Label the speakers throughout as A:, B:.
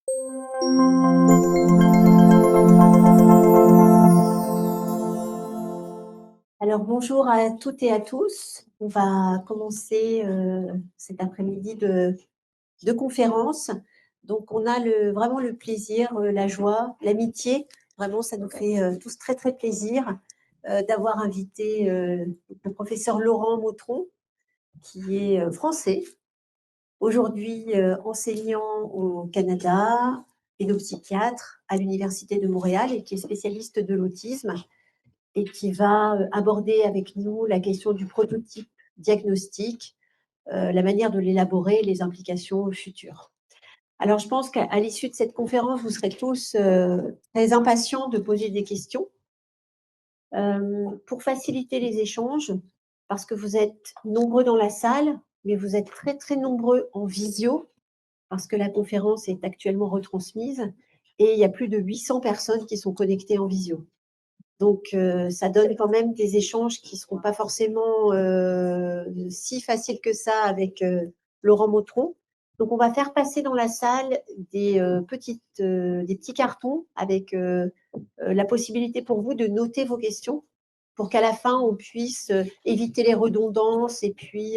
A: Alors bonjour à toutes et à tous. On va commencer cet après-midi de conférence. Donc on a vraiment le plaisir, la joie, l'amitié. Vraiment, ça nous fait tous très très plaisir d'avoir invité le professeur Laurent Mautron, qui est français, aujourd'hui enseignant au Canada, pédopsychiatre à l'Université de Montréal et qui est spécialiste de l'autisme et qui va aborder avec nous la question du prototype diagnostic, la manière de l'élaborer, les implications futures. Alors, je pense qu'à l'issue de cette conférence, vous serez tous très impatients de poser des questions. Pour faciliter les échanges, parce que vous êtes nombreux dans la salle, mais vous êtes très, très nombreux en visio, parce que la conférence est actuellement retransmise, et il y a plus de 800 personnes qui sont connectées en visio. Donc, ça donne quand même des échanges qui ne seront pas forcément si faciles que ça avec Laurent Mautron. Donc, on va faire passer dans la salle des petits cartons avec la possibilité pour vous de noter vos questions pour qu'à la fin, on puisse éviter les redondances et puis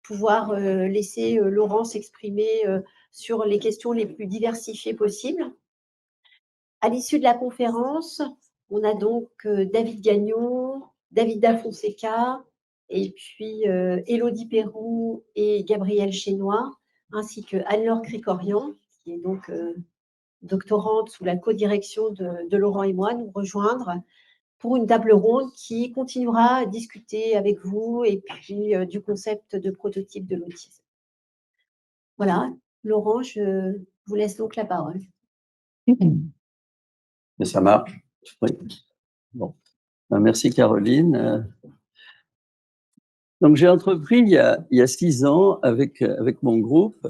A: pouvoir laisser Laurent s'exprimer sur les questions les plus diversifiées possibles. À l'issue de la conférence, on a donc David Gagnon, David Da Fonseca, et puis Élodie Perroux et Gabrielle Chénois, ainsi que Anne-Laure Cricorian, qui est donc doctorante sous la codirection de Laurent et moi, nous rejoindre pour une table ronde qui continuera à discuter avec vous et puis du concept de prototype de l'autisme. Voilà, Laurent, je vous laisse donc la parole.
B: Et ça marche. Oui. Bon. Merci Caroline. Donc j'ai entrepris il y a 6 ans avec mon groupe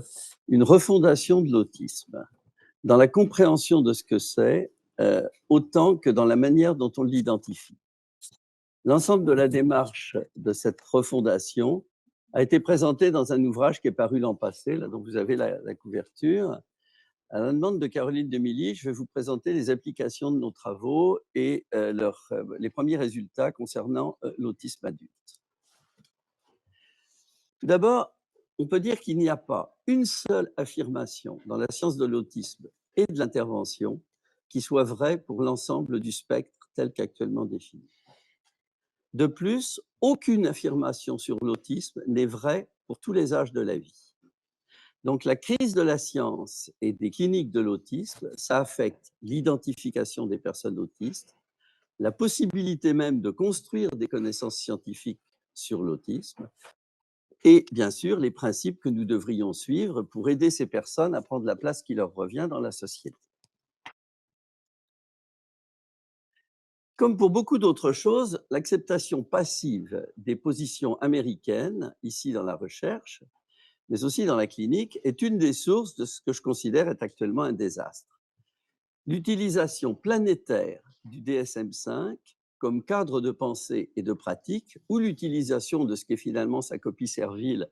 B: une refondation de l'autisme dans la compréhension de ce que c'est autant que dans la manière dont on l'identifie. L'ensemble de la démarche de cette refondation a été présenté dans un ouvrage qui est paru l'an passé, là, dont vous avez la couverture. À la demande de Caroline Demilly, je vais vous présenter les applications de nos travaux et les premiers résultats concernant l'autisme adulte. Tout d'abord, on peut dire qu'il n'y a pas une seule affirmation dans la science de l'autisme et de l'intervention qui soit vraie pour l'ensemble du spectre tel qu'actuellement défini. De plus, aucune affirmation sur l'autisme n'est vraie pour tous les âges de la vie. Donc, la crise de la science et des cliniques de l'autisme, ça affecte l'identification des personnes autistes, la possibilité même de construire des connaissances scientifiques sur l'autisme et, bien sûr, les principes que nous devrions suivre pour aider ces personnes à prendre la place qui leur revient dans la société. Comme pour beaucoup d'autres choses, l'acceptation passive des positions américaines, ici dans la recherche, mais aussi dans la clinique, est une des sources de ce que je considère être actuellement un désastre. L'utilisation planétaire du DSM-5 comme cadre de pensée et de pratique, ou l'utilisation de ce qui est finalement sa copie servile,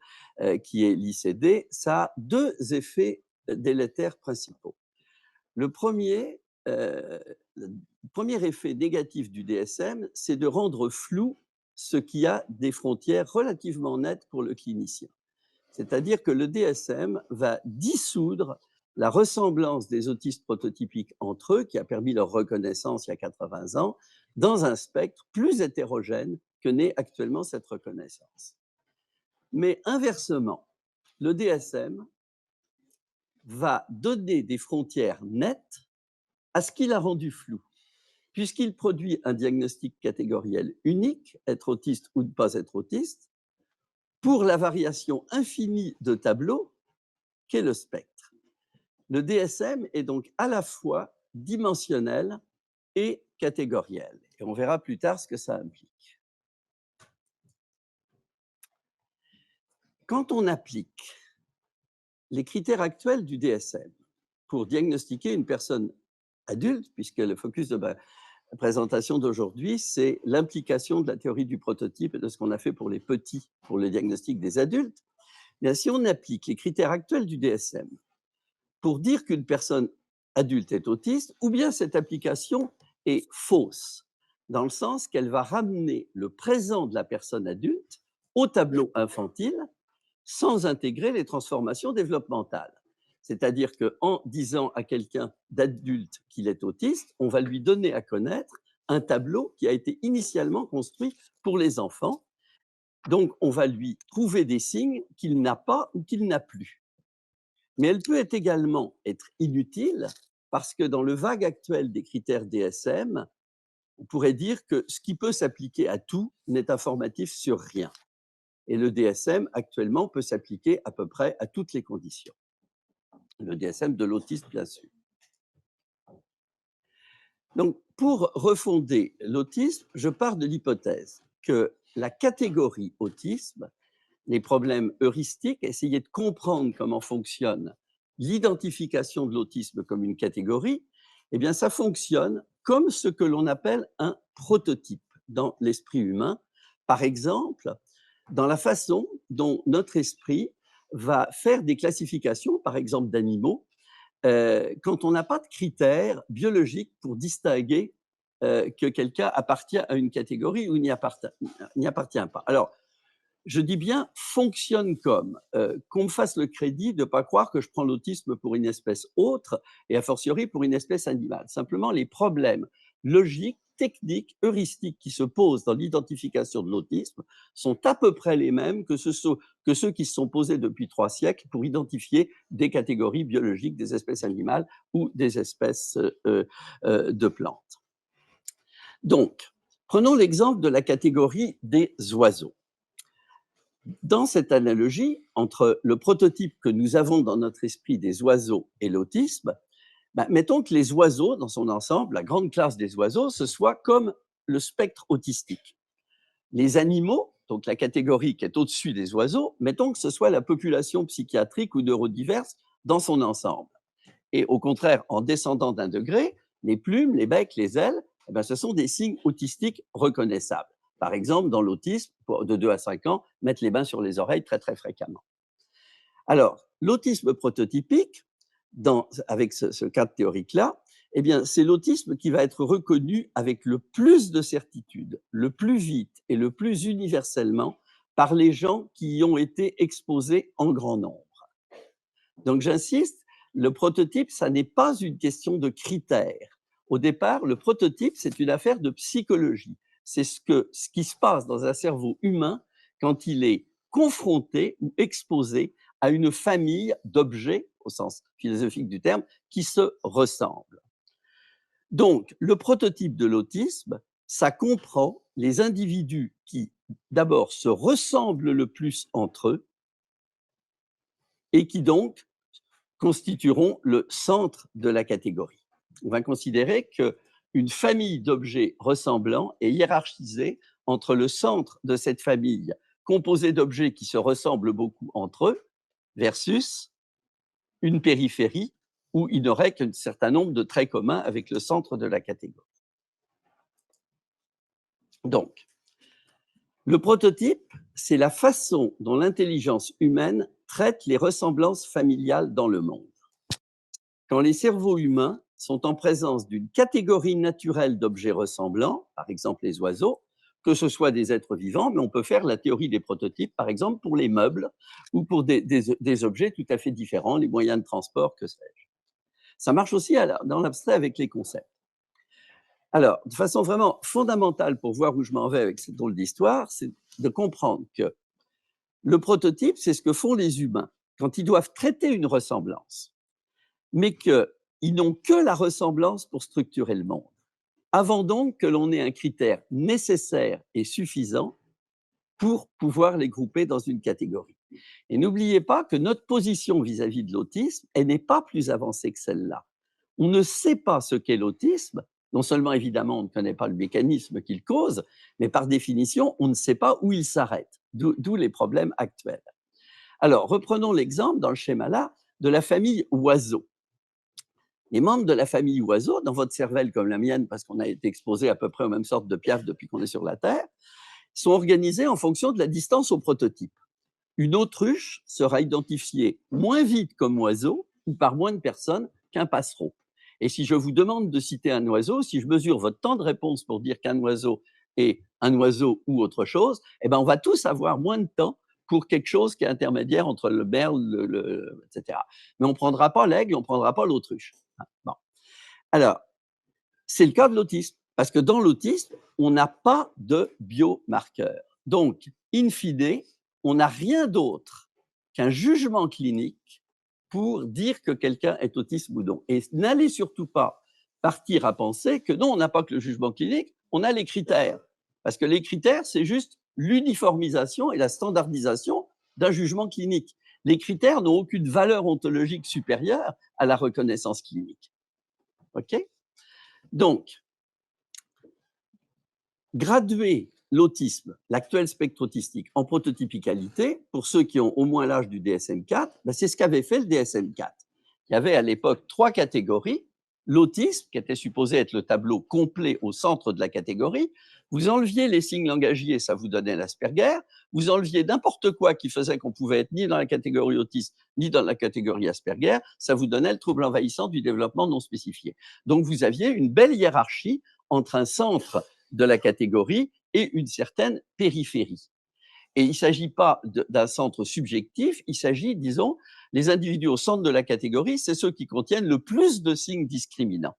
B: qui est l'ICD, ça a 2 effets délétères principaux. Le premier effet négatif du DSM, c'est de rendre flou ce qui a des frontières relativement nettes pour le clinicien. C'est-à-dire que le DSM va dissoudre la ressemblance des autistes prototypiques entre eux, qui a permis leur reconnaissance il y a 80 ans, dans un spectre plus hétérogène que n'est actuellement cette reconnaissance. Mais inversement, le DSM va donner des frontières nettes à ce qu'il a rendu flou, puisqu'il produit un diagnostic catégoriel unique, être autiste ou ne pas être autiste, pour la variation infinie de tableaux qu'est le spectre. Le DSM est donc à la fois dimensionnel et catégoriel. Et on verra plus tard ce que ça implique. Quand on applique les critères actuels du DSM pour diagnostiquer une personne adulte, puisque le focus de ma présentation d'aujourd'hui, c'est l'implication de la théorie du prototype et de ce qu'on a fait pour les petits, pour le diagnostic des adultes, bien, si on applique les critères actuels du DSM pour dire qu'une personne adulte est autiste, ou bien cette application est fausse, dans le sens qu'elle va ramener le présent de la personne adulte au tableau infantile sans intégrer les transformations développementales. C'est-à-dire qu'en disant à quelqu'un d'adulte qu'il est autiste, on va lui donner à connaître un tableau qui a été initialement construit pour les enfants. Donc, on va lui trouver des signes qu'il n'a pas ou qu'il n'a plus. Mais elle peut également être inutile parce que dans le vague actuel des critères DSM, on pourrait dire que ce qui peut s'appliquer à tout n'est informatif sur rien. Et le DSM, actuellement, peut s'appliquer à peu près à toutes les conditions. Le DSM de l'autisme, bien sûr. Donc, pour refonder l'autisme, je pars de l'hypothèse que la catégorie autisme, les problèmes heuristiques, essayer de comprendre comment fonctionne l'identification de l'autisme comme une catégorie, eh bien, ça fonctionne comme ce que l'on appelle un prototype dans l'esprit humain. Par exemple, dans la façon dont notre esprit va faire des classifications, par exemple d'animaux, quand on n'a pas de critères biologiques pour distinguer que quelqu'un appartient à une catégorie ou n'y appartient pas. Alors, je dis bien fonctionne comme, qu'on me fasse le crédit de ne pas croire que je prends l'autisme pour une espèce autre et a fortiori pour une espèce animale. Simplement, les problèmes logiques, techniques, heuristiques qui se posent dans l'identification de l'autisme sont à peu près les mêmes que ceux qui se sont posés depuis 3 siècles pour identifier des catégories biologiques des espèces animales ou des espèces de plantes. Donc, prenons l'exemple de la catégorie des oiseaux. Dans cette analogie entre le prototype que nous avons dans notre esprit des oiseaux et l'autisme, mettons que les oiseaux, dans son ensemble, la grande classe des oiseaux, ce soit comme le spectre autistique. Les animaux, donc la catégorie qui est au-dessus des oiseaux, mettons que ce soit la population psychiatrique ou neurodiverse dans son ensemble. Et au contraire, en descendant d'un degré, les plumes, les becs, les ailes, ce sont des signes autistiques reconnaissables. Par exemple, dans l'autisme, de 2 à 5 ans, mettre les mains sur les oreilles très, très fréquemment. Alors, l'autisme prototypique, avec ce cadre théorique-là, eh bien, c'est l'autisme qui va être reconnu avec le plus de certitude, le plus vite et le plus universellement par les gens qui y ont été exposés en grand nombre. Donc, j'insiste, le prototype, ça n'est pas une question de critères. Au départ, le prototype, c'est une affaire de psychologie. C'est ce qui se passe dans un cerveau humain quand il est confronté ou exposé à une famille d'objets, au sens philosophique du terme, qui se ressemblent. Donc, le prototype de l'autisme, ça comprend les individus qui, d'abord, se ressemblent le plus entre eux et qui, donc, constitueront le centre de la catégorie. On va considérer qu'une famille d'objets ressemblants est hiérarchisée entre le centre de cette famille composée d'objets qui se ressemblent beaucoup entre eux versus une périphérie où il n'aurait qu'un certain nombre de traits communs avec le centre de la catégorie. Donc, le prototype, c'est la façon dont l'intelligence humaine traite les ressemblances familiales dans le monde. Quand les cerveaux humains sont en présence d'une catégorie naturelle d'objets ressemblants, par exemple les oiseaux, que ce soit des êtres vivants, mais on peut faire la théorie des prototypes, par exemple pour les meubles ou pour des objets tout à fait différents, les moyens de transport, que sais-je. Ça marche aussi dans l'abstrait avec les concepts. Alors, de façon vraiment fondamentale pour voir où je m'en vais avec cette drôle d'histoire, c'est de comprendre que le prototype, c'est ce que font les humains quand ils doivent traiter une ressemblance, mais qu'ils n'ont que la ressemblance pour structurer le monde. Avant donc que l'on ait un critère nécessaire et suffisant pour pouvoir les grouper dans une catégorie. Et n'oubliez pas que notre position vis-à-vis de l'autisme, elle n'est pas plus avancée que celle-là. On ne sait pas ce qu'est l'autisme. Non seulement, évidemment, on ne connaît pas le mécanisme qu'il cause, mais par définition, on ne sait pas où il s'arrête, d'où les problèmes actuels. Alors, reprenons l'exemple, dans le schéma-là, de la famille oiseau. Les membres de la famille oiseau, dans votre cervelle comme la mienne, parce qu'on a été exposé à peu près aux mêmes sortes de piafs depuis qu'on est sur la Terre, sont organisés en fonction de la distance au prototype. Une autruche sera identifiée moins vite comme oiseau ou par moins de personnes qu'un passereau. Et si je vous demande de citer un oiseau, si je mesure votre temps de réponse pour dire qu'un oiseau est un oiseau ou autre chose, eh ben, on va tous avoir moins de temps pour quelque chose qui est intermédiaire entre le merle, etc. Mais on ne prendra pas l'aigle, on ne prendra pas l'autruche. Bon. Alors, c'est le cas de l'autisme, parce que dans l'autisme, on n'a pas de biomarqueur. Donc, in fine, on n'a rien d'autre qu'un jugement clinique pour dire que quelqu'un est autiste ou non. Et n'allez surtout pas partir à penser que non, on n'a pas que le jugement clinique, on a les critères. Parce que les critères, c'est juste l'uniformisation et la standardisation d'un jugement clinique. Les critères n'ont aucune valeur ontologique supérieure à la reconnaissance clinique. OK? Donc, graduer l'autisme, l'actuel spectre autistique, en prototypicalité, pour ceux qui ont au moins l'âge du DSM-4, ben c'est ce qu'avait fait le DSM-4. Il y avait à l'époque 3 catégories. L'autisme, qui était supposé être le tableau complet au centre de la catégorie, vous enleviez les signes langagiers, ça vous donnait l'Asperger, vous enleviez n'importe quoi qui faisait qu'on pouvait être ni dans la catégorie autiste, ni dans la catégorie Asperger, ça vous donnait le trouble envahissant du développement non spécifié. Donc vous aviez une belle hiérarchie entre un centre de la catégorie et une certaine périphérie. Et il ne s'agit pas d'un centre subjectif, il s'agit, disons, les individus au centre de la catégorie, c'est ceux qui contiennent le plus de signes discriminants.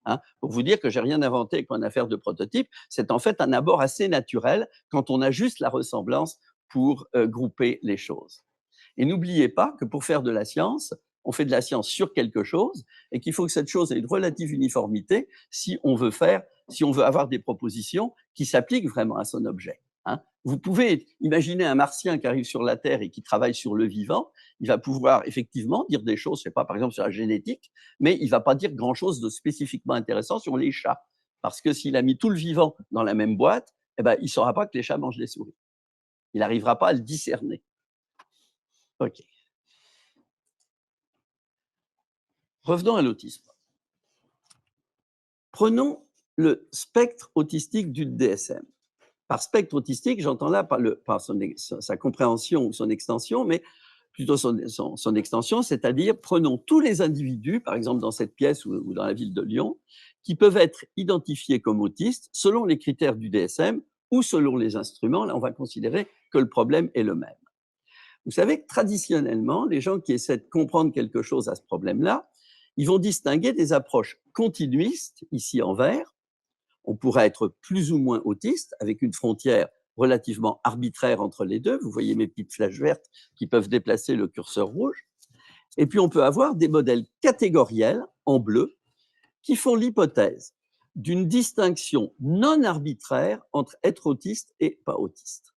B: Hein, pour vous dire que j'ai rien inventé qu'en affaire de prototype, c'est en fait un abord assez naturel quand on a juste la ressemblance pour grouper les choses. Et n'oubliez pas que pour faire de la science, on fait de la science sur quelque chose et qu'il faut que cette chose ait une relative uniformité si on veut avoir des propositions qui s'appliquent vraiment à son objet. Hein. Vous pouvez imaginer un martien qui arrive sur la Terre et qui travaille sur le vivant, il va pouvoir effectivement dire des choses, je sais pas, par exemple sur la génétique, mais il ne va pas dire grand-chose de spécifiquement intéressant sur les chats. Parce que s'il a mis tout le vivant dans la même boîte, eh ben, il ne saura pas que les chats mangent des souris. Il n'arrivera pas à le discerner. OK. Revenons à l'autisme. Prenons le spectre autistique du DSM. Par spectre autistique, j'entends là par sa compréhension ou son extension, mais plutôt son extension, c'est-à-dire prenons tous les individus, par exemple dans cette pièce ou dans la ville de Lyon, qui peuvent être identifiés comme autistes selon les critères du DSM ou selon les instruments. Là, on va considérer que le problème est le même. Vous savez que traditionnellement, les gens qui essaient de comprendre quelque chose à ce problème-là, ils vont distinguer des approches continuistes, ici en vert. On pourrait être plus ou moins autiste, avec une frontière relativement arbitraire entre les deux. Vous voyez mes petites flèches vertes qui peuvent déplacer le curseur rouge. Et puis, on peut avoir des modèles catégoriels, en bleu, qui font l'hypothèse d'une distinction non arbitraire entre être autiste et pas autiste.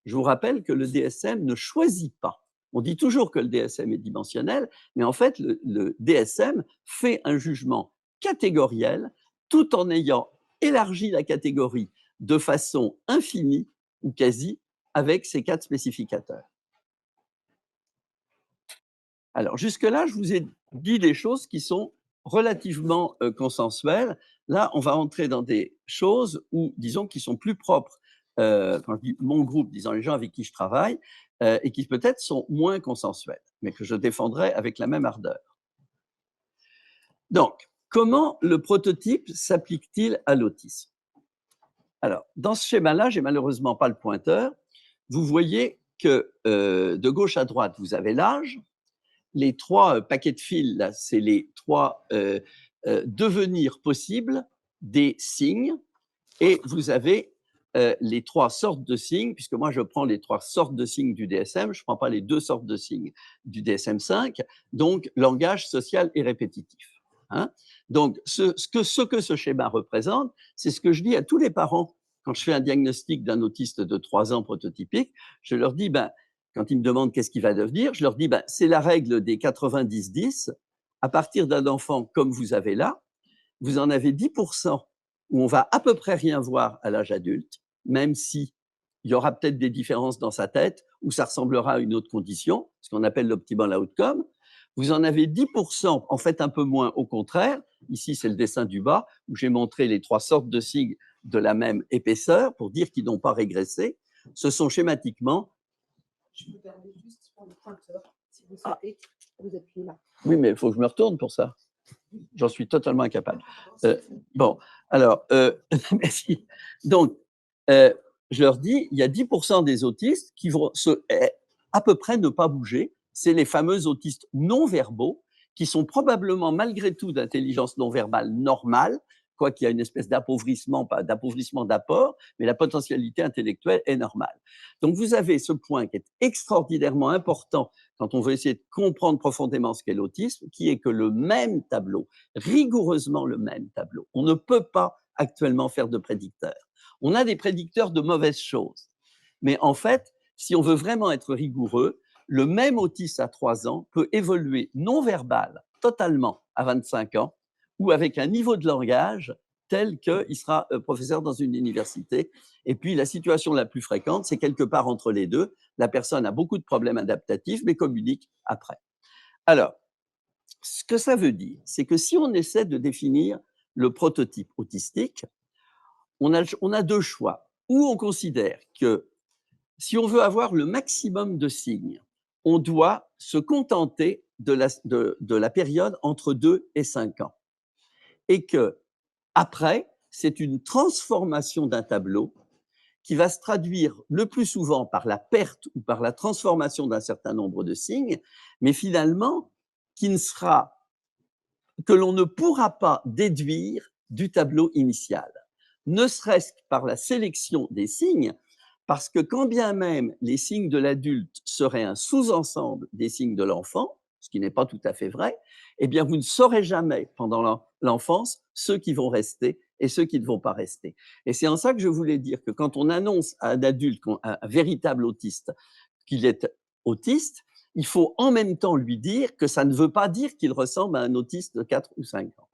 B: Je vous rappelle que le DSM ne choisit pas. On dit toujours que le DSM est dimensionnel, mais en fait, le DSM fait un jugement catégoriel tout en ayant élargi la catégorie de façon infinie ou quasi avec ces 4 spécificateurs. Alors, jusque-là, je vous ai dit des choses qui sont relativement consensuelles. Là, on va entrer dans des choses où, disons, qui sont plus propres, quand je dis mon groupe, disons les gens avec qui je travaille, et qui peut-être sont moins consensuelles, mais que je défendrai avec la même ardeur. Donc, comment le prototype s'applique-t-il à l'autisme? Alors, dans ce schéma-là, j'ai malheureusement pas le pointeur. Vous voyez que de gauche à droite, vous avez l'âge. Les 3 paquets de fils, là, c'est les 3 devenirs possibles des signes. Et vous avez les 3 sortes de signes, puisque moi, je prends les 3 sortes de signes du DSM, je ne prends pas les 2 sortes de signes du DSM-5, donc langage social et répétitif. Hein. Donc, ce que ce schéma représente, c'est ce que je dis à tous les parents quand je fais un diagnostic d'un autiste de 3 ans prototypique. Je leur dis, ben, quand ils me demandent qu'est-ce qu'il va devenir, je leur dis, ben, c'est la règle des 90-10. À partir d'un enfant comme vous avez là, vous en avez 10% où on va à peu près rien voir à l'âge adulte, même si il y aura peut-être des différences dans sa tête où ça ressemblera à une autre condition, ce qu'on appelle l'optimal outcome. Vous en avez 10%, en fait un peu moins au contraire. Ici, c'est le dessin du bas où j'ai montré les 3 sortes de signes de la même épaisseur pour dire qu'ils n'ont pas régressé. Ce sont schématiquement.
C: Je me permets juste pour le pointeur, si vous souhaitez, vous appuyez là.
B: Oui, mais il faut que je me retourne pour ça. J'en suis totalement incapable. Bon, alors, merci. Donc, je leur dis, il y a 10% des autistes qui vont à peu près ne pas bouger. C'est les fameux autistes non-verbaux qui sont probablement, malgré tout, d'intelligence non-verbale normale, quoi qu'il y a une espèce d'appauvrissement, pas d'appauvrissement d'apport, mais la potentialité intellectuelle est normale. Donc, vous avez ce point qui est extraordinairement important quand on veut essayer de comprendre profondément ce qu'est l'autisme, qui est que le même tableau, rigoureusement le même tableau, on ne peut pas actuellement faire de prédicteurs. On a des prédicteurs de mauvaises choses. Mais en fait, si on veut vraiment être rigoureux, le même autiste à 3 ans peut évoluer non-verbal totalement à 25 ans ou avec un niveau de langage tel qu'il sera professeur dans une université. Et puis, la situation la plus fréquente, c'est quelque part entre les deux. La personne a beaucoup de problèmes adaptatifs, mais communique après. Alors, ce que ça veut dire, c'est que si on essaie de définir le prototype autistique, on a deux choix. Ou on considère que si on veut avoir le maximum de signes, on doit se contenter de la période entre 2 et 5 ans. Et que après, c'est une transformation d'un tableau qui va se traduire le plus souvent par la perte ou par la transformation d'un certain nombre de signes, mais finalement, que l'on ne pourra pas déduire du tableau initial, ne serait-ce que par la sélection des signes, parce que quand bien même les signes de l'adulte seraient un sous-ensemble des signes de l'enfant, ce qui n'est pas tout à fait vrai, eh bien, vous ne saurez jamais pendant l'enfance ceux qui vont rester et ceux qui ne vont pas rester. Et c'est en ça que je voulais dire que quand on annonce à un adulte, un véritable autiste, qu'il est autiste, il faut en même temps lui dire que ça ne veut pas dire qu'il ressemble à un autiste de 4 ou 5 ans.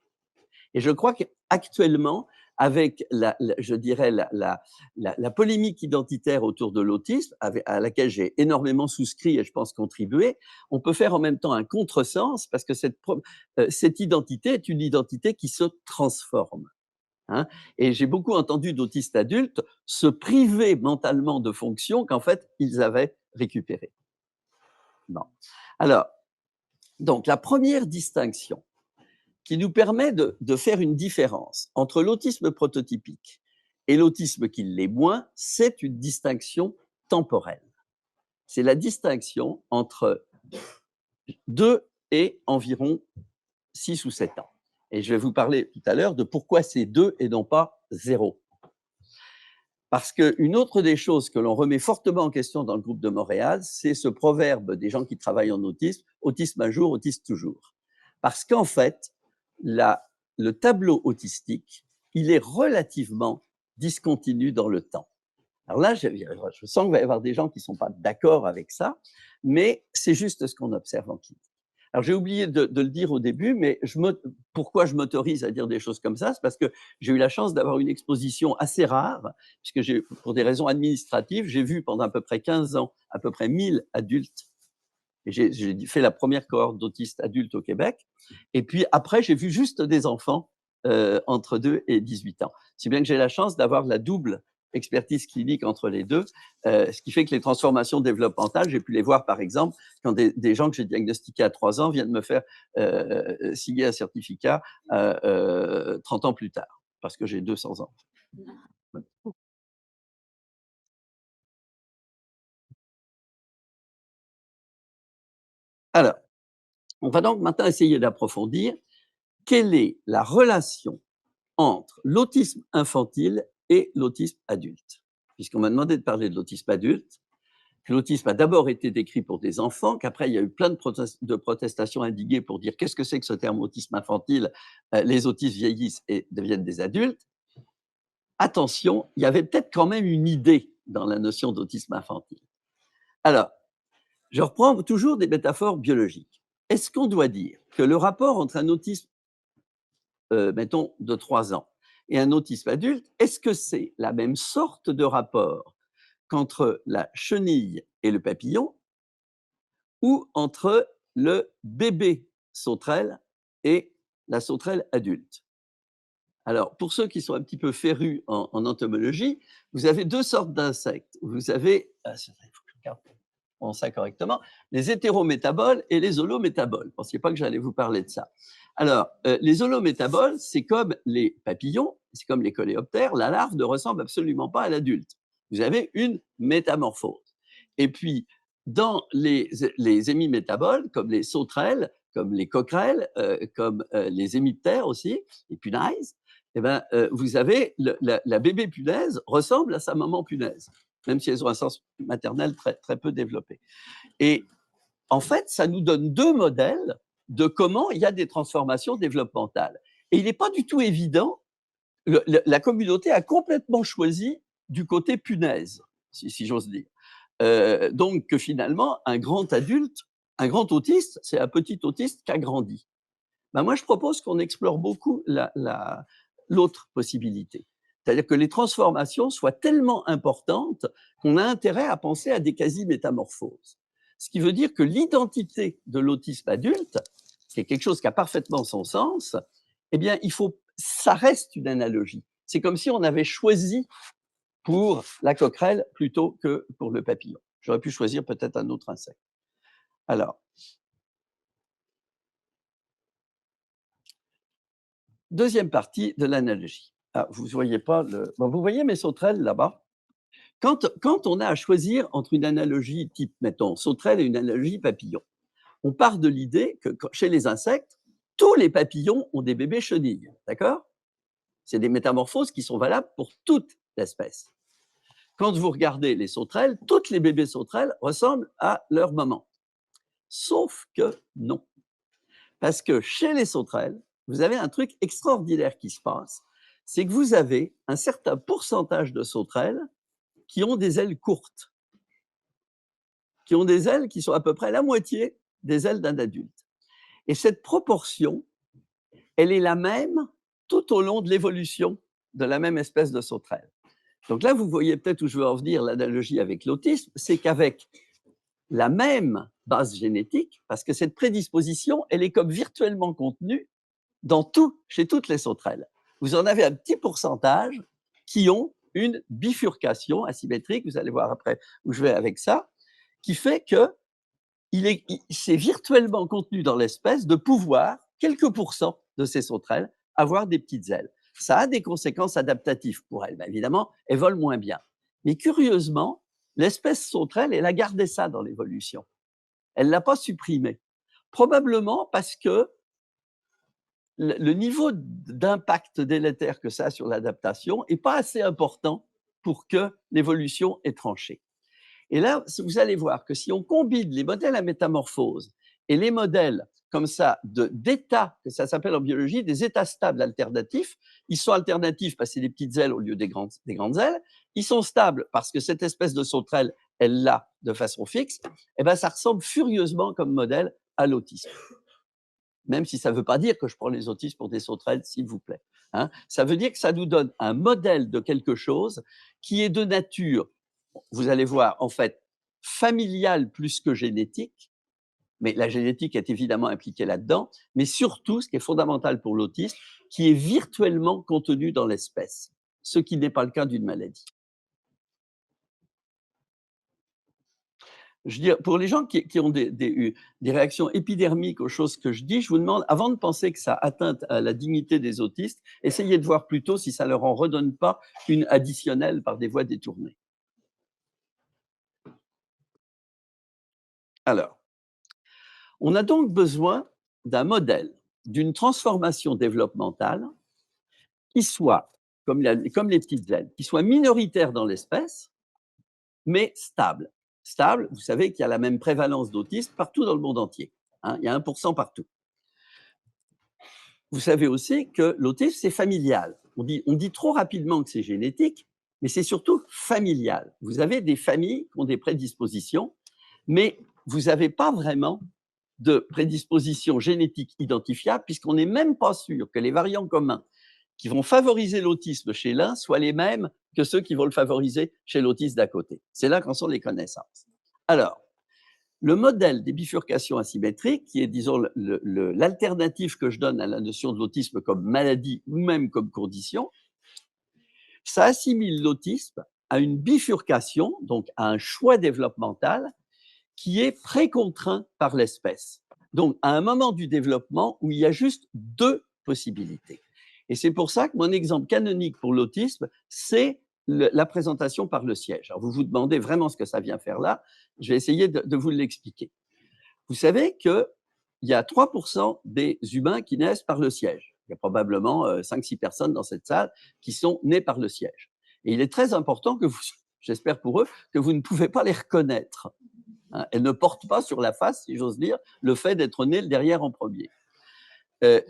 B: Et je crois qu'actuellement, avec je dirais la polémique identitaire autour de l'autisme, à laquelle j'ai énormément souscrit et je pense contribué, on peut faire en même temps un contresens parce que cette identité est une identité qui se transforme. Hein. Et j'ai beaucoup entendu d'autistes adultes se priver mentalement de fonctions qu'en fait ils avaient récupérées. Bon. Alors, donc la première distinction qui nous permet de faire une différence entre l'autisme prototypique et l'autisme qui l'est moins, c'est une distinction temporelle. C'est la distinction entre 2 et environ 6 ou 7 ans. Et je vais vous parler tout à l'heure de pourquoi c'est 2 et non pas 0. Parce qu'une autre des choses que l'on remet fortement en question dans le groupe de Montréal, c'est ce proverbe des gens qui travaillent en autisme, autisme un jour, autisme toujours. Parce qu'en fait, le tableau autistique, il est relativement discontinu dans le temps. Alors là, je sens qu'il va y avoir des gens qui ne sont pas d'accord avec ça, mais c'est juste ce qu'on observe en clinique. Alors, j'ai oublié de le dire au début, mais pourquoi je m'autorise à dire des choses comme ça? C'est parce que j'ai eu la chance d'avoir une exposition assez rare, puisque pour des raisons administratives, j'ai vu pendant à peu près 15 ans à peu près 1000 adultes. Et j'ai fait la première cohorte d'autistes adultes au Québec. Et puis après, j'ai vu juste des enfants entre 2 et 18 ans. Si bien que j'ai la chance d'avoir la double expertise clinique entre les deux, ce qui fait que les transformations développementales, j'ai pu les voir par exemple quand des gens que j'ai diagnostiqués à 3 ans viennent me faire signer un certificat 30 ans plus tard, parce que j'ai 200 ans. Alors, on va donc maintenant essayer d'approfondir quelle est la relation entre l'autisme infantile et l'autisme adulte. Puisqu'on m'a demandé de parler de l'autisme adulte, que l'autisme a d'abord été décrit pour des enfants, qu'après il y a eu plein de protestations indignées pour dire qu'est-ce que c'est que ce terme autisme infantile, les autistes vieillissent et deviennent des adultes. Attention, il y avait peut-être quand même une idée dans la notion d'autisme infantile. Alors, je reprends toujours des métaphores biologiques. Est-ce qu'on doit dire que le rapport entre un autisme, mettons, de 3 ans et un autisme adulte, est-ce que c'est la même sorte de rapport qu'entre la chenille et le papillon ou entre le bébé sauterelle et la sauterelle adulte? Alors, pour ceux qui sont un petit peu férus en entomologie, vous avez 2 sortes d'insectes. Vous avez, on ça correctement, les hétérométaboles et les holométaboles. Ne pensiez pas que j'allais vous parler de ça. Alors, les holométaboles, c'est comme les papillons, c'est comme les coléoptères, la larve ne ressemble absolument pas à l'adulte. Vous avez une métamorphose. Et puis, dans les hémimétaboles, comme les sauterelles, comme les coquerelles, comme les hémiptères aussi, les punaises, eh ben, vous avez la bébé punaise ressemble à sa maman punaise, même si elles ont un sens maternel très, très peu développé. Et en fait, ça nous donne deux modèles de comment il y a des transformations développementales. Et il n'est pas du tout évident, la communauté a complètement choisi du côté punaise, si j'ose dire. Donc que finalement, un grand adulte, un grand autiste, c'est un petit autiste qui a grandi. Ben moi, je propose qu'on explore beaucoup l'autre possibilité. C'est-à-dire que les transformations soient tellement importantes qu'on a intérêt à penser à des quasi-métamorphoses. Ce qui veut dire que l'identité de l'autisme adulte, qui est quelque chose qui a parfaitement son sens, eh bien, ça reste une analogie. C'est comme si on avait choisi pour la coquerelle plutôt que pour le papillon. J'aurais pu choisir peut-être un autre insecte. Alors, deuxième partie de l'analogie. Ah, vous voyez pas bon, vous voyez mes sauterelles là-bas? Quand on a à choisir entre une analogie type, mettons, sauterelle et une analogie papillon, on part de l'idée que chez les insectes, tous les papillons ont des bébés chenilles, d'accord? C'est des métamorphoses qui sont valables pour toute l'espèce. Quand vous regardez les sauterelles, toutes les bébés sauterelles ressemblent à leur maman. Sauf que non. Parce que chez les sauterelles, vous avez un truc extraordinaire qui se passe, c'est que vous avez un certain pourcentage de sauterelles qui ont des ailes courtes, qui ont des ailes qui sont à peu près la moitié des ailes d'un adulte. Et cette proportion, elle est la même tout au long de l'évolution de la même espèce de sauterelle. Donc là, vous voyez peut-être où je veux en venir, l'analogie avec l'autisme, c'est qu'avec la même base génétique, parce que cette prédisposition, elle est comme virtuellement contenue chez toutes les sauterelles. Vous en avez un petit pourcentage qui ont une bifurcation asymétrique, vous allez voir après où je vais avec ça, qui fait que c'est virtuellement contenu dans l'espèce de pouvoir, quelques pourcents de ces sauterelles, avoir des petites ailes. Ça a des conséquences adaptatives pour elles. Ben évidemment, elles volent moins bien. Mais curieusement, l'espèce sauterelle, elle a gardé ça dans l'évolution. Elle ne l'a pas supprimé. Probablement parce que le niveau d'impact délétère que ça a sur l'adaptation n'est pas assez important pour que l'évolution ait tranché. Et là, vous allez voir que si on combine les modèles à métamorphose et les modèles comme ça d'états, que ça s'appelle en biologie des états stables alternatifs, ils sont alternatifs parce que c'est des petites ailes au lieu des grandes ailes, ils sont stables parce que cette espèce de sauterelle, elle l'a de façon fixe, et ben ça ressemble furieusement comme modèle à l'autisme. Même si ça ne veut pas dire que je prends les autistes pour des sauterelles, s'il vous plaît. Hein. Ça veut dire que ça nous donne un modèle de quelque chose qui est de nature, vous allez voir, en fait, familiale plus que génétique, mais la génétique est évidemment impliquée là-dedans, mais surtout, ce qui est fondamental pour l'autisme, qui est virtuellement contenu dans l'espèce, ce qui n'est pas le cas d'une maladie. Je veux dire, pour les gens qui ont des réactions épidermiques aux choses que je dis, je vous demande, avant de penser que ça atteint à la dignité des autistes, essayez de voir plutôt si ça ne leur en redonne pas une additionnelle par des voies détournées. Alors, on a donc besoin d'un modèle, d'une transformation développementale qui soit, comme les petites ailes, qui soit minoritaire dans l'espèce, mais stable. Stable, vous savez qu'il y a la même prévalence d'autisme partout dans le monde entier. Hein, il y a 1% partout. Vous savez aussi que l'autisme, c'est familial. On dit trop rapidement que c'est génétique, mais c'est surtout familial. Vous avez des familles qui ont des prédispositions, mais vous n'avez pas vraiment de prédisposition génétique identifiable, puisqu'on n'est même pas sûr que les variants communs qui vont favoriser l'autisme chez l'un soient les mêmes que ceux qui vont le favoriser chez l'autiste d'à côté. C'est là qu'en sont les connaissances. Alors, le modèle des bifurcations asymétriques, qui est, disons, l'alternative que je donne à la notion de l'autisme comme maladie ou même comme condition, ça assimile l'autisme à une bifurcation, donc à un choix développemental, qui est précontraint par l'espèce. Donc, à un moment du développement où il y a juste deux possibilités. Et c'est pour ça que mon exemple canonique pour l'autisme, c'est la présentation par le siège. Alors, vous vous demandez vraiment ce que ça vient faire là. Je vais essayer de vous l'expliquer. Vous savez qu'il y a 3% des humains qui naissent par le siège. Il y a probablement 5-6 personnes dans cette salle qui sont nées par le siège. Et il est très important que vous, j'espère pour eux, que vous ne pouvez pas les reconnaître. Hein. Elles ne portent pas sur la face, si j'ose dire, le fait d'être né le derrière en premier. Euh,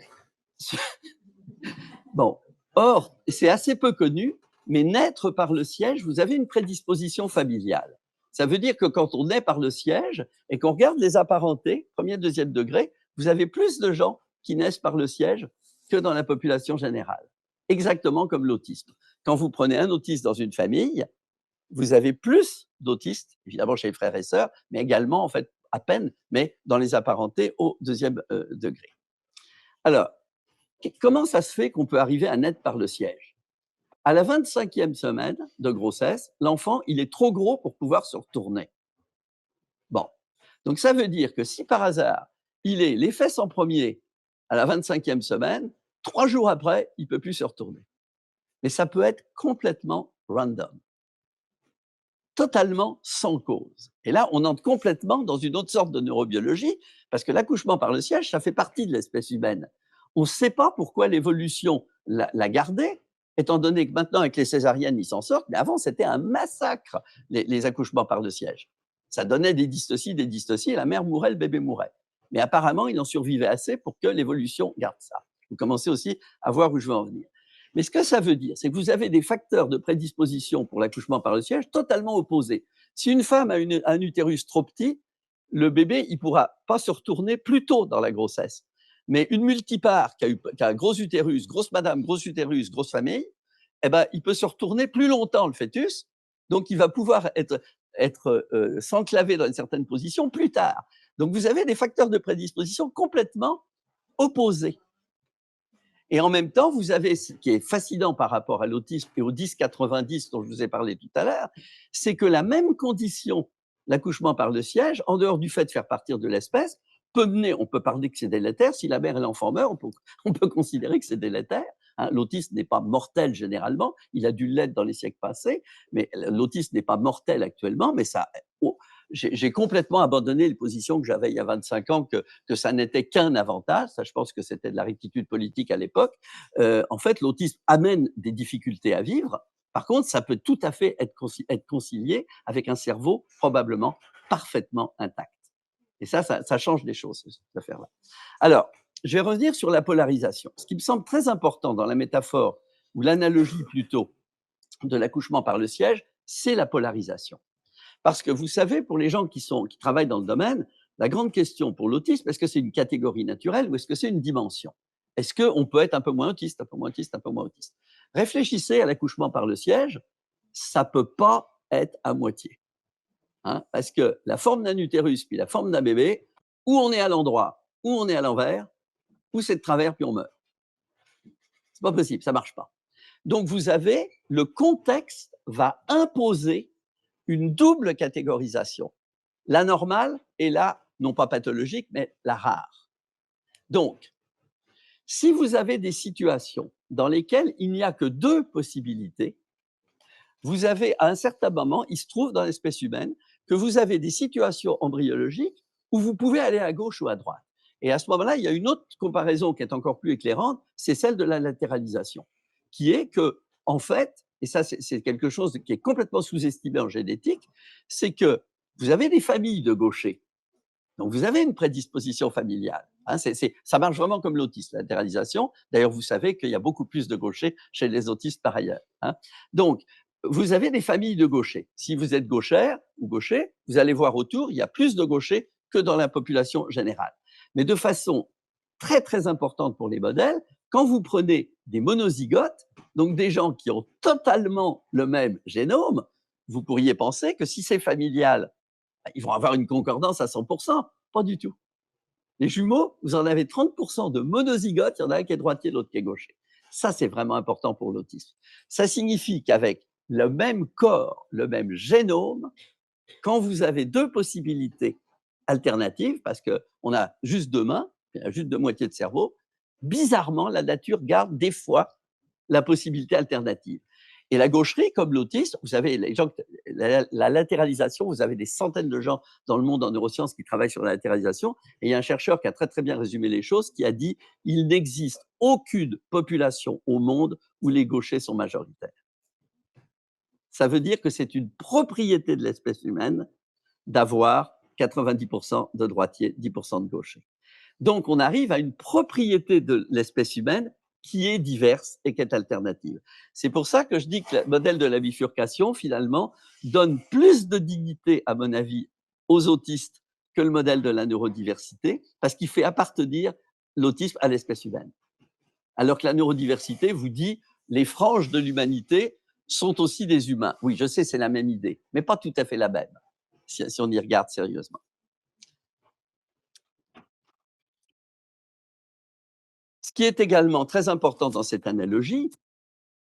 B: bon, or, c'est assez peu connu, mais naître par le siège, vous avez une prédisposition familiale. Ça veut dire que quand on naît par le siège et qu'on regarde les apparentés, premier, deuxième degré, vous avez plus de gens qui naissent par le siège que dans la population générale. Exactement comme l'autisme. Quand vous prenez un autiste dans une famille, vous avez plus d'autistes, évidemment chez les frères et sœurs, mais également, en fait, à peine, mais dans les apparentés au deuxième degré. Alors, comment ça se fait qu'on peut arriver à naître par le siège? À la 25e semaine de grossesse, l'enfant, il est trop gros pour pouvoir se retourner. Bon, donc ça veut dire que si par hasard, il est les fesses en premier à la 25e semaine, 3 jours après, il ne peut plus se retourner. Mais ça peut être complètement random, totalement sans cause. Et là, on entre complètement dans une autre sorte de neurobiologie, parce que l'accouchement par le siège, ça fait partie de l'espèce humaine. On ne sait pas pourquoi l'évolution l'a gardé, étant donné que maintenant, avec les césariennes, ils s'en sortent, mais avant, c'était un massacre, les accouchements par le siège. Ça donnait des dystocies, et la mère mourait, le bébé mourait. Mais apparemment, il en survivait assez pour que l'évolution garde ça. Vous commencez aussi à voir où je veux en venir. Mais ce que ça veut dire, c'est que vous avez des facteurs de prédisposition pour l'accouchement par le siège totalement opposés. Si une femme a un utérus trop petit, le bébé, il ne pourra pas se retourner plus tôt dans la grossesse. Mais une multipare qui a un gros utérus, grosse madame, gros utérus, grosse famille, eh ben, il peut se retourner plus longtemps, le fœtus. Donc, il va pouvoir s'enclaver dans une certaine position plus tard. Donc, vous avez des facteurs de prédisposition complètement opposés. Et en même temps, vous avez ce qui est fascinant par rapport à l'autisme et au 10-90 dont je vous ai parlé tout à l'heure, c'est que la même condition, l'accouchement par le siège, en dehors du fait de faire partir de l'espèce, peut mener, on peut parler que c'est délétère, si la mère et l'enfant meurent, on peut considérer que c'est délétère. Hein. L'autisme n'est pas mortel généralement, il a dû l'être dans les siècles passés, mais l'autisme n'est pas mortel actuellement, mais ça, j'ai complètement abandonné les positions que j'avais il y a 25 ans, que ça n'était qu'un avantage. Ça, je pense que c'était de la rectitude politique à l'époque. En fait, l'autisme amène des difficultés à vivre. Par contre, ça peut tout à fait être concilié avec un cerveau probablement parfaitement intact. Et ça change des choses, cette affaire-là. Alors, je vais revenir sur la polarisation. Ce qui me semble très important dans la métaphore, ou l'analogie plutôt, de l'accouchement par le siège, c'est la polarisation. Parce que vous savez, pour les gens qui travaillent dans le domaine, la grande question pour l'autisme, est-ce que c'est une catégorie naturelle ou est-ce que c'est une dimension? Est-ce qu'on peut être un peu moins autiste, un peu moins autiste, un peu moins autiste? Réfléchissez à l'accouchement par le siège, ça ne peut pas être à moitié. Hein, parce que la forme d'un utérus puis la forme d'un bébé, ou on est à l'endroit, ou on est à l'envers, ou c'est de travers puis on meurt. C'est pas possible, ça marche pas. Donc vous avez, le contexte va imposer une double catégorisation. La normale et la, non pas pathologique, mais la rare. Donc, si vous avez des situations dans lesquelles il n'y a que deux possibilités, vous avez à un certain moment, il se trouve dans l'espèce humaine, que vous avez des situations embryologiques où vous pouvez aller à gauche ou à droite. Et à ce moment-là, il y a une autre comparaison qui est encore plus éclairante, c'est celle de la latéralisation, qui est que, en fait, et ça c'est quelque chose qui est complètement sous-estimé en génétique, c'est que vous avez des familles de gauchers, donc vous avez une prédisposition familiale. Hein, ça marche vraiment comme l'autisme, la latéralisation. D'ailleurs, vous savez qu'il y a beaucoup plus de gauchers chez les autistes par ailleurs. Hein. Donc, vous avez des familles de gauchers. Si vous êtes gauchère ou gaucher, vous allez voir autour, il y a plus de gauchers que dans la population générale. Mais de façon très, très importante pour les modèles, quand vous prenez des monozygotes, donc des gens qui ont totalement le même génome, vous pourriez penser que si c'est familial, ils vont avoir une concordance à 100%. Pas du tout. Les jumeaux, vous en avez 30% de monozygotes, il y en a un qui est droitier, l'autre qui est gaucher. Ça, c'est vraiment important pour l'autisme. Ça signifie qu'avec le même corps, le même génome, quand vous avez deux possibilités alternatives, parce qu'on a juste deux mains, il y a juste deux moitiés de cerveau, bizarrement, la nature garde des fois la possibilité alternative. Et la gaucherie, comme l'autisme, vous savez, les gens, la latéralisation, vous avez des centaines de gens dans le monde en neurosciences qui travaillent sur la latéralisation. Et il y a un chercheur qui a très très bien résumé les choses, qui a dit il n'existe aucune population au monde où les gauchers sont majoritaires. Ça veut dire que c'est une propriété de l'espèce humaine d'avoir 90% de droitiers, 10% de gauchers. Donc, on arrive à une propriété de l'espèce humaine qui est diverse et qui est alternative. C'est pour ça que je dis que le modèle de la bifurcation, finalement, donne plus de dignité, à mon avis, aux autistes que le modèle de la neurodiversité, parce qu'il fait appartenir l'autisme à l'espèce humaine. Alors que la neurodiversité vous dit les franges de l'humanité sont aussi des humains. Oui, je sais, c'est la même idée, mais pas tout à fait la même, si on y regarde sérieusement. Ce qui est également très important dans cette analogie,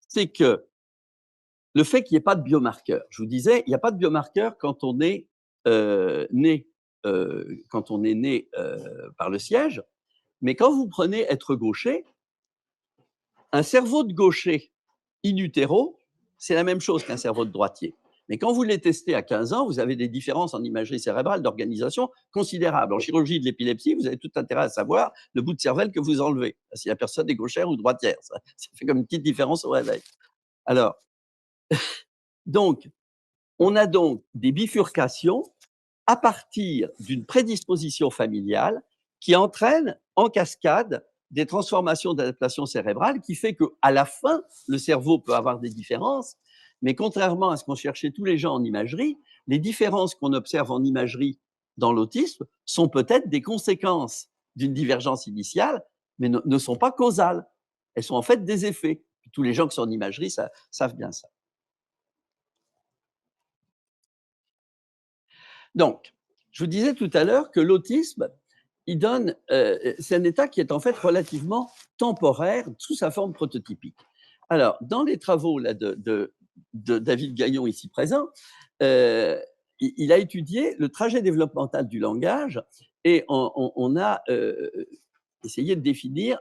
B: c'est que le fait qu'il n'y ait pas de biomarqueur. Je vous disais, il n'y a pas de biomarqueur quand on est né, par le siège, mais quand vous prenez être gaucher, un cerveau de gaucher in utero, c'est la même chose qu'un cerveau de droitier. Mais quand vous les testez à 15 ans, vous avez des différences en imagerie cérébrale d'organisation considérables. En chirurgie de l'épilepsie, vous avez tout intérêt à savoir le bout de cervelle que vous enlevez, si la personne est gauchère ou droitière. Ça fait comme une petite différence au réveil. Alors, donc, on a donc des bifurcations à partir d'une prédisposition familiale qui entraîne en cascade des transformations d'adaptation cérébrale qui fait qu'à la fin, le cerveau peut avoir des différences, mais contrairement à ce qu'ont cherché tous les gens en imagerie, les différences qu'on observe en imagerie dans l'autisme sont peut-être des conséquences d'une divergence initiale, mais ne sont pas causales. Elles sont en fait des effets. Tous les gens qui sont en imagerie savent bien ça. Donc, je vous disais tout à l'heure que l'autisme, c'est un état qui est en fait relativement temporaire sous sa forme prototypique. Alors, dans les travaux là, de David Gaillon, ici présent, il a étudié le trajet développemental du langage et on a essayé de définir,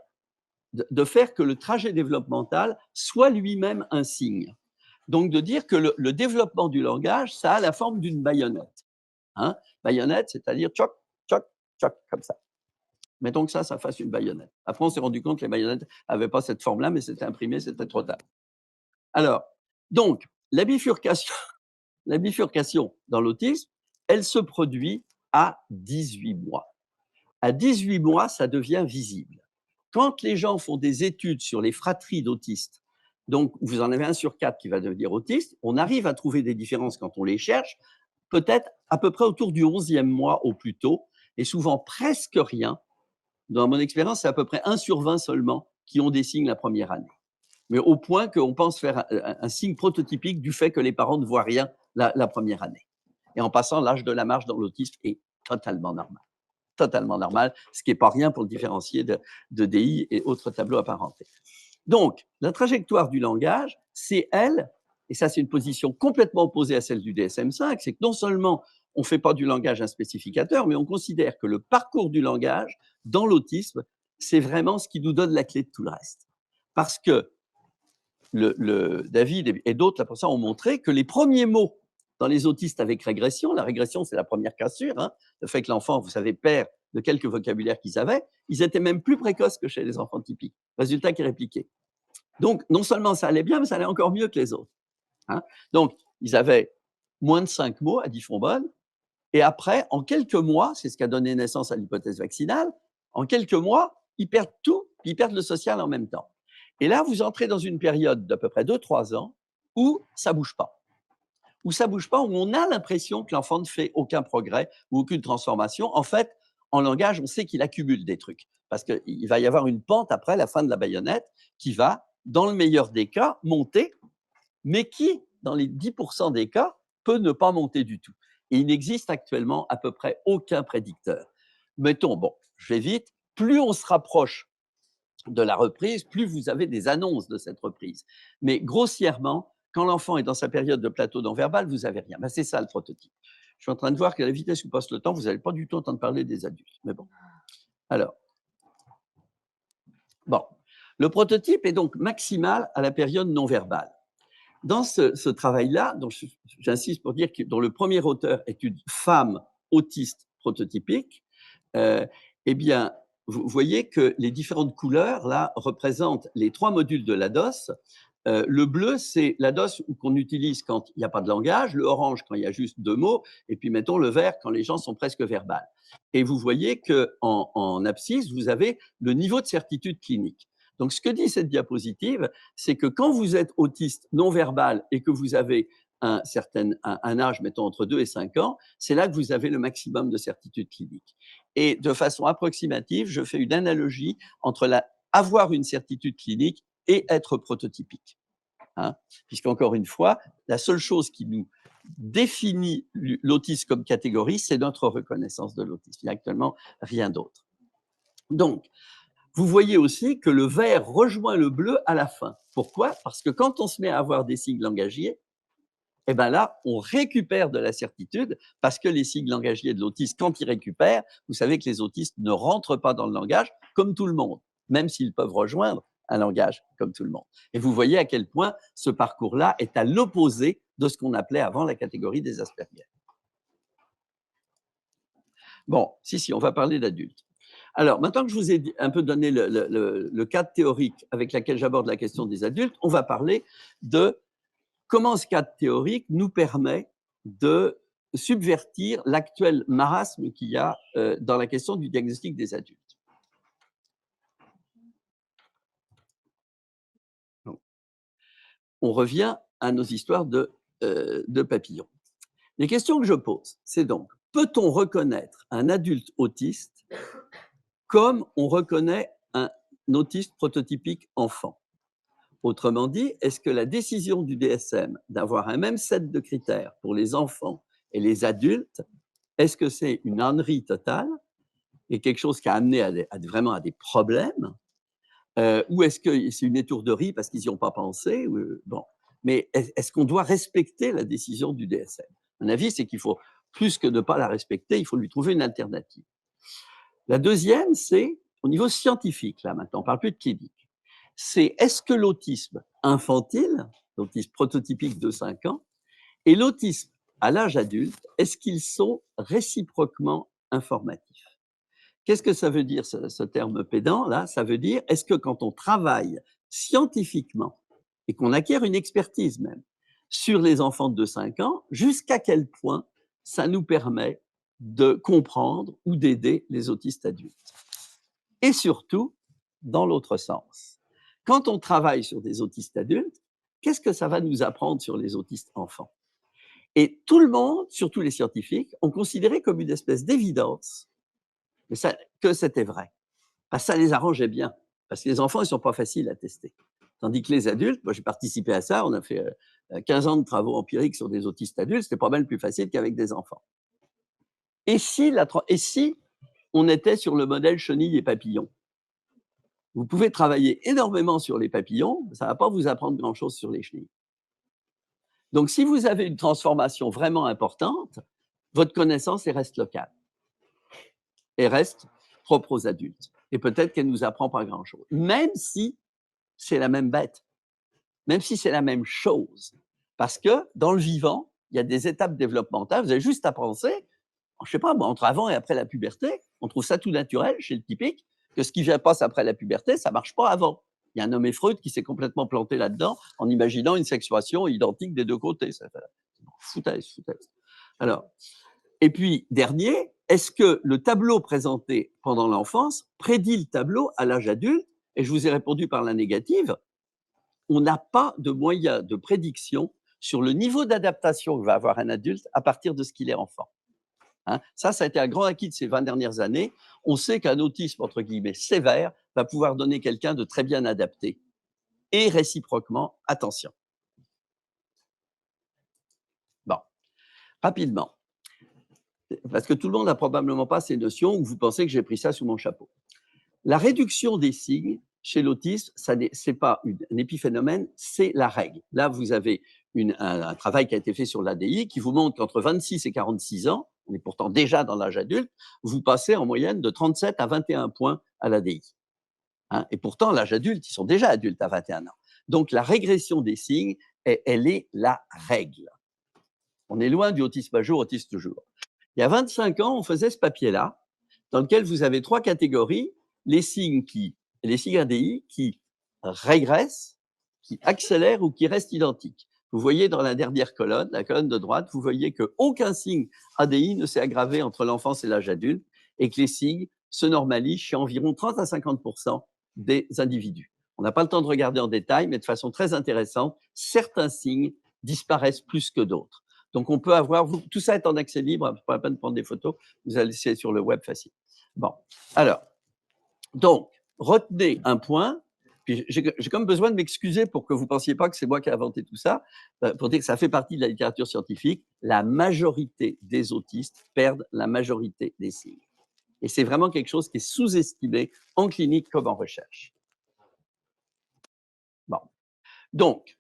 B: de faire que le trajet développemental soit lui-même un signe. Donc, de dire que le développement du langage, ça a la forme d'une baïonnette. Hein, baïonnette, c'est-à-dire tchoc, tchoc, tchoc, comme ça. Mettons que ça fasse une baïonnette. Après, on s'est rendu compte que les baïonnettes n'avaient pas cette forme-là, mais c'était imprimé, c'était trop tard. Alors, donc, la bifurcation, la bifurcation dans l'autisme, elle se produit à 18 mois. À 18 mois, ça devient visible. Quand les gens font des études sur les fratries d'autistes, donc vous en avez 1 sur 4 qui va devenir autiste, on arrive à trouver des différences quand on les cherche, peut-être à peu près autour du 11e mois au plus tôt, et souvent presque rien. Dans mon expérience, c'est à peu près 1 sur 20 seulement qui ont des signes la première année. Mais au point qu'on pense faire un signe prototypique du fait que les parents ne voient rien la première année. Et en passant, l'âge de la marche dans l'autisme est totalement normal. Totalement normal, ce qui n'est pas rien pour le différencier de DI et autres tableaux apparentés. Donc, la trajectoire du langage, c'est elle, et ça c'est une position complètement opposée à celle du DSM-5, c'est que non seulement on ne fait pas du langage un spécificateur, mais on considère que le parcours du langage dans l'autisme, c'est vraiment ce qui nous donne la clé de tout le reste. Parce que David et d'autres, là, pour ça, ont montré que les premiers mots dans les autistes avec régression, la régression, c'est la première cassure, hein, le fait que l'enfant, vous savez, perd de quelques vocabulaires qu'ils avaient, ils étaient même plus précoces que chez les enfants typiques. Résultat qui est répliqué. Donc, non seulement ça allait bien, mais ça allait encore mieux que les autres. Hein. Donc, ils avaient moins de 5 mots à Diffonbonne, et après, en quelques mois, c'est ce qui a donné naissance à l'hypothèse vaccinale, en quelques mois, ils perdent tout, ils perdent le social en même temps. Et là, vous entrez dans une période d'à peu près 2-3 ans où ça ne bouge pas. Où ça ne bouge pas, où on a l'impression que l'enfant ne fait aucun progrès ou aucune transformation. En fait, en langage, on sait qu'il accumule des trucs. Parce qu'il va y avoir une pente après la fin de la baïonnette qui va, dans le meilleur des cas, monter, mais qui, dans les 10% des cas, peut ne pas monter du tout. Et il n'existe actuellement à peu près aucun prédicteur. Mettons, bon, je vais vite, plus on se rapproche de la reprise, plus vous avez des annonces de cette reprise. Mais grossièrement, quand l'enfant est dans sa période de plateau non verbal, vous n'avez rien. Ben, c'est ça le prototype. Je suis en train de voir qu'à la vitesse où passe le temps, vous n'allez pas du tout entendre parler des adultes. Mais bon. Alors, bon. Le prototype est donc maximal à la période non verbale. Dans ce travail-là, j'insiste pour dire que dont le premier auteur est une femme autiste prototypique, eh bien, vous voyez que les différentes couleurs, là, représentent les 3 modules de l'ADOS. Le bleu, c'est l'ADOS qu'on utilise quand il n'y a pas de langage, le orange quand il y a juste 2 mots, et puis mettons le vert quand les gens sont presque verbales. Et vous voyez qu'en abscisse, vous avez le niveau de certitude clinique. Donc, ce que dit cette diapositive, c'est que quand vous êtes autiste non-verbal et que vous avez un âge, mettons entre 2 et 5 ans, c'est là que vous avez le maximum de certitude clinique. Et de façon approximative, je fais une analogie entre avoir une certitude clinique et être prototypique. Hein, puisqu'encore une fois, la seule chose qui nous définit l'autisme comme catégorie, c'est notre reconnaissance de l'autisme. Il n'y a actuellement rien d'autre. Donc, vous voyez aussi que le vert rejoint le bleu à la fin. Pourquoi? Parce que quand on se met à avoir des signes langagiers, eh bien là, on récupère de la certitude parce que les signes langagiers de l'autisme, quand ils récupèrent, vous savez que les autistes ne rentrent pas dans le langage comme tout le monde, même s'ils peuvent rejoindre un langage comme tout le monde. Et vous voyez à quel point ce parcours-là est à l'opposé de ce qu'on appelait avant la catégorie des Asperger. Bon, si, on va parler d'adultes. Alors, maintenant que je vous ai un peu donné le cadre théorique avec lequel j'aborde la question des adultes, on va parler de comment ce cadre théorique nous permet de subvertir l'actuel marasme qu'il y a dans la question du diagnostic des adultes. On revient à nos histoires de papillons. Les questions que je pose, c'est donc, peut-on reconnaître un adulte autiste comme on reconnaît un autiste prototypique enfant? Autrement dit, est-ce que la décision du DSM d'avoir un même set de critères pour les enfants et les adultes, est-ce que c'est une ânerie totale et quelque chose qui a amené vraiment à des problèmes, ou est-ce que c'est une étourderie parce qu'ils n'y ont pas pensé? Bon. Mais est-ce qu'on doit respecter la décision du DSM? Mon avis, c'est qu'il faut, plus que de ne pas la respecter, il faut lui trouver une alternative. La deuxième, c'est au niveau scientifique, là maintenant, on ne parle plus de clinique. C'est est-ce que l'autisme infantile, l'autisme prototypique de 5 ans, et l'autisme à l'âge adulte, est-ce qu'ils sont réciproquement informatifs? Qu'est-ce que ça veut dire, ce terme pédant, là? Ça veut dire, est-ce que quand on travaille scientifiquement et qu'on acquiert une expertise même sur les enfants de 5 ans, jusqu'à quel point ça nous permet de comprendre ou d'aider les autistes adultes? Et surtout, dans l'autre sens, quand on travaille sur des autistes adultes, qu'est-ce que ça va nous apprendre sur les autistes enfants? Et tout le monde, surtout les scientifiques, ont considéré comme une espèce d'évidence que c'était vrai. Parce que ça les arrangeait bien. Parce que les enfants, ils ne sont pas faciles à tester. Tandis que les adultes, moi j'ai participé à ça, on a fait 15 ans de travaux empiriques sur des autistes adultes, c'était pas mal plus facile qu'avec des enfants. Et si on était sur le modèle chenille et papillon? Vous pouvez travailler énormément sur les papillons, ça ne va pas vous apprendre grand-chose sur les chenilles. Donc, si vous avez une transformation vraiment importante, votre connaissance elle reste locale et reste propre aux adultes. Et peut-être qu'elle ne nous apprend pas grand-chose, même si c'est la même bête, même si c'est la même chose. Parce que dans le vivant, il y a des étapes développementales. Vous avez juste à penser, je ne sais pas, entre avant et après la puberté, on trouve ça tout naturel chez le typique, que ce qui passe après la puberté, ça ne marche pas avant. Il y a un nommé Freud qui s'est complètement planté là-dedans en imaginant une sexuation identique des deux côtés. Foutaise. Alors, et puis, dernier, est-ce que le tableau présenté pendant l'enfance prédit le tableau à l'âge adulte? Et je vous ai répondu par la négative. On n'a pas de moyen de prédiction sur le niveau d'adaptation que va avoir un adulte à partir de ce qu'il est enfant. Hein, ça a été un grand acquis de ces 20 dernières années. On sait qu'un autisme, entre guillemets, sévère va pouvoir donner quelqu'un de très bien adapté. Et réciproquement, attention. Bon, rapidement, parce que tout le monde n'a probablement pas ces notions ou vous pensez que j'ai pris ça sous mon chapeau. La réduction des signes chez l'autisme, ce n'est pas un épiphénomène, c'est la règle. Là, vous avez un travail qui a été fait sur l'ADI qui vous montre qu'entre 26 et 46 ans, on est pourtant déjà dans l'âge adulte, vous passez en moyenne de 37 à 21 points à l'ADI. Hein, et pourtant, l'âge adulte, ils sont déjà adultes à 21 ans. Donc, la régression des signes, elle est la règle. On est loin du autisme à jour, autisme toujours. Il y a 25 ans, on faisait ce papier-là, dans lequel vous avez 3 catégories, les signes ADI qui régressent, qui accélèrent ou qui restent identiques. Vous voyez dans la dernière colonne, la colonne de droite, vous voyez qu'aucun signe ADI ne s'est aggravé entre l'enfance et l'âge adulte et que les signes se normalisent chez environ 30 à 50% des individus. On n'a pas le temps de regarder en détail, mais de façon très intéressante, certains signes disparaissent plus que d'autres. Donc, on peut avoir, tout ça est en accès libre, pas la peine de prendre des photos, vous allez essayer sur le web facile. Bon, alors, donc, retenez un point, puis j'ai comme besoin de m'excuser pour que vous ne pensiez pas que c'est moi qui ai inventé tout ça, pour dire que ça fait partie de la littérature scientifique, la majorité des autistes perdent la majorité des signes. Et c'est vraiment quelque chose qui est sous-estimé en clinique comme en recherche. Bon, donc,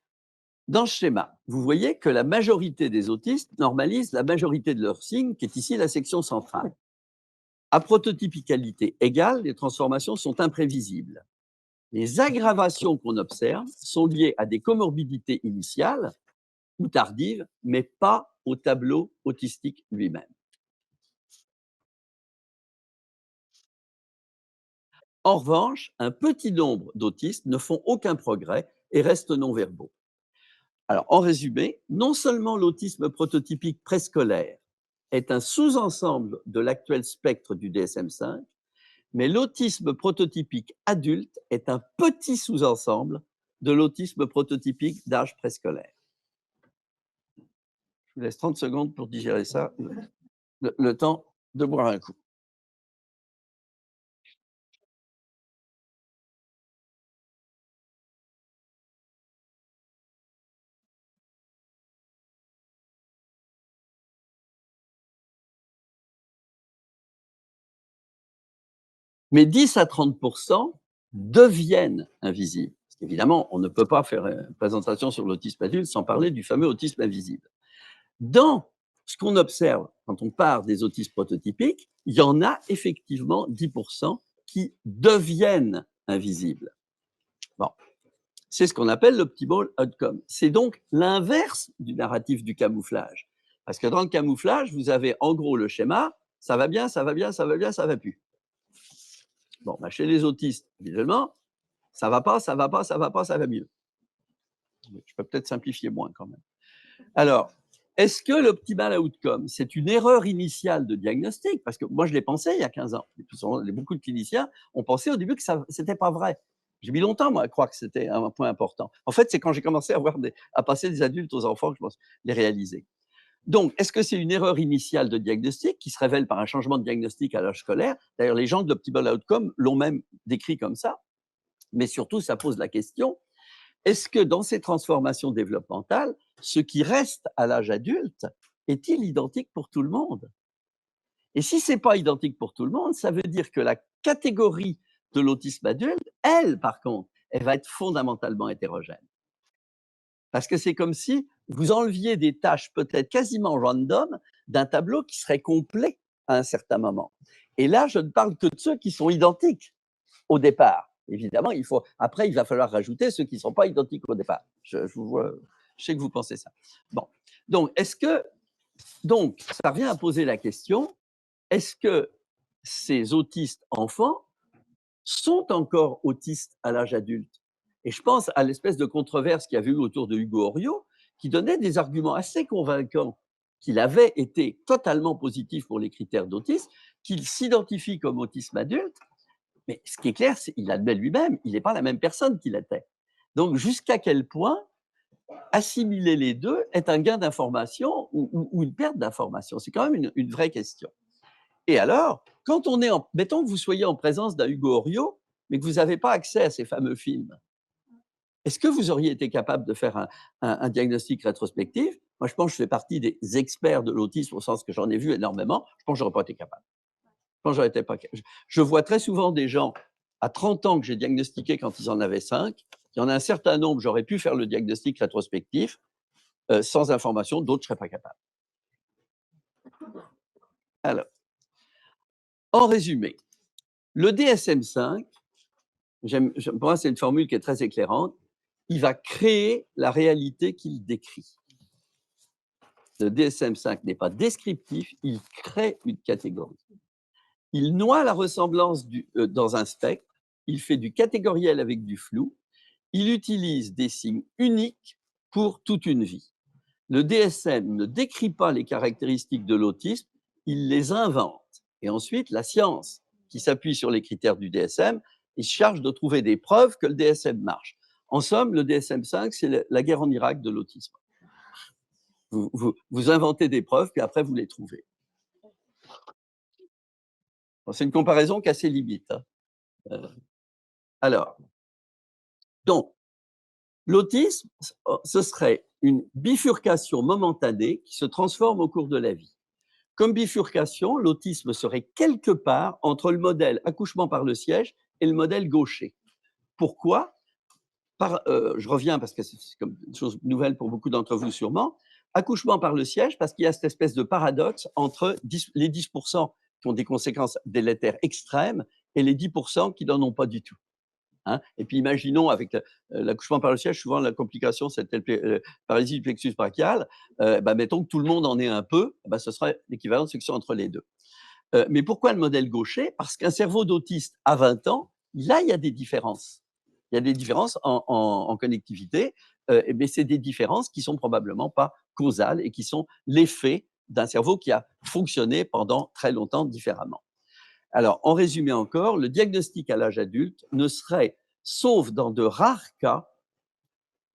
B: dans ce schéma, vous voyez que la majorité des autistes normalisent la majorité de leurs signes, qui est ici la section centrale. À prototypicalité égale, les transformations sont imprévisibles. Les aggravations qu'on observe sont liées à des comorbidités initiales ou tardives, mais pas au tableau autistique lui-même. En revanche, un petit nombre d'autistes ne font aucun progrès et restent non-verbaux. Alors, en résumé, non seulement l'autisme prototypique préscolaire est un sous-ensemble de l'actuel spectre du DSM-5, mais l'autisme prototypique adulte est un petit sous-ensemble de l'autisme prototypique d'âge préscolaire. Je vous laisse 30 secondes pour digérer ça, le temps de boire un coup. Mais 10 à 30% deviennent invisibles. Parce qu'évidemment, on ne peut pas faire une présentation sur l'autisme adulte sans parler du fameux autisme invisible. Dans ce qu'on observe quand on parle des autismes prototypiques, il y en a effectivement 10% qui deviennent invisibles. Bon, c'est ce qu'on appelle l'optimal outcome. C'est donc l'inverse du narratif du camouflage. Parce que dans le camouflage, vous avez en gros le schéma, ça va bien, ça va bien, ça va bien, ça va plus. Bon, bah chez les autistes, évidemment, ça va pas, ça va pas, ça va pas, ça va mieux. Je peux peut-être simplifier moins quand même. Alors, est-ce que l'optimal outcome, c'est une erreur initiale de diagnostic? Parce que moi, je l'ai pensé il y a 15 ans. Beaucoup de cliniciens ont pensé au début que ce n'était pas vrai. J'ai mis longtemps, moi, à croire que c'était un point important. En fait, c'est quand j'ai commencé à passer des adultes aux enfants que je pense les réaliser. Donc, est-ce que c'est une erreur initiale de diagnostic qui se révèle par un changement de diagnostic à l'âge scolaire? D'ailleurs, les gens de l'optimal outcome l'ont même décrit comme ça. Mais surtout, ça pose la question, est-ce que dans ces transformations développementales, ce qui reste à l'âge adulte est-il identique pour tout le monde? Et si ce n'est pas identique pour tout le monde, ça veut dire que la catégorie de l'autisme adulte, elle, par contre, elle va être fondamentalement hétérogène. Parce que c'est comme si vous enleviez des tâches peut-être quasiment random d'un tableau qui serait complet à un certain moment. Et là, je ne parle que de ceux qui sont identiques au départ. Évidemment, après, il va falloir rajouter ceux qui ne sont pas identiques au départ. Je sais que vous pensez ça. Bon, donc, ça revient à poser la question, est-ce que ces autistes enfants sont encore autistes à l'âge adulte? Et je pense à l'espèce de controverse qu'il y avait eu autour de Hugo Orio, qui donnait des arguments assez convaincants qu'il avait été totalement positif pour les critères d'autisme, qu'il s'identifie comme autisme adulte, mais ce qui est clair, c'est qu'il admet lui-même, il n'est pas la même personne qu'il était. Donc, jusqu'à quel point assimiler les deux est un gain d'information ou une perte d'information? C'est quand même une vraie question. Et alors, quand on est mettons que vous soyez en présence d'un Hugo Orio, mais que vous n'avez pas accès à ces fameux films, est-ce que vous auriez été capable de faire un diagnostic rétrospectif? Moi, je pense que je fais partie des experts de l'autisme, au sens que j'en ai vu énormément. Je pense que je n'aurais pas été capable. Je vois très souvent des gens à 30 ans que j'ai diagnostiqué quand ils en avaient 5, il y en a un certain nombre, j'aurais pu faire le diagnostic rétrospectif sans information, d'autres, je ne serais pas capable. Alors, en résumé, le DSM-5, pour moi, c'est une formule qui est très éclairante, il va créer la réalité qu'il décrit. Le DSM-5 n'est pas descriptif, il crée une catégorie. Il noie la ressemblance dans un spectre, il fait du catégoriel avec du flou, il utilise des signes uniques pour toute une vie. Le DSM ne décrit pas les caractéristiques de l'autisme, il les invente. Et ensuite, la science, qui s'appuie sur les critères du DSM, il se charge de trouver des preuves que le DSM marche. En somme, le DSM-5, c'est la guerre en Irak de l'autisme. Vous inventez des preuves, puis après, vous les trouvez. Bon, c'est une comparaison qui a ses limites. Hein. Alors, donc, l'autisme, ce serait une bifurcation momentanée qui se transforme au cours de la vie. Comme bifurcation, l'autisme serait quelque part entre le modèle accouchement par le siège et le modèle gaucher. Pourquoi ? Je reviens parce que c'est comme une chose nouvelle pour beaucoup d'entre vous sûrement. Accouchement par le siège parce qu'il y a cette espèce de paradoxe entre les 10% qui ont des conséquences délétères extrêmes et les 10% qui n'en ont pas du tout. Hein. Et puis imaginons avec l'accouchement par le siège, souvent la complication c'est paralysie du plexus brachial, mettons que tout le monde en ait un peu, ce serait l'équivalent de ce qui sont entre les deux. Mais pourquoi le modèle gaucher ? Parce qu'un cerveau d'autiste à 20 ans, là il y a des différences. Il y a des différences en connectivité, mais c'est des différences qui sont probablement pas causales et qui sont l'effet d'un cerveau qui a fonctionné pendant très longtemps différemment. Alors, en résumé encore, le diagnostic à l'âge adulte ne serait, sauf dans de rares cas,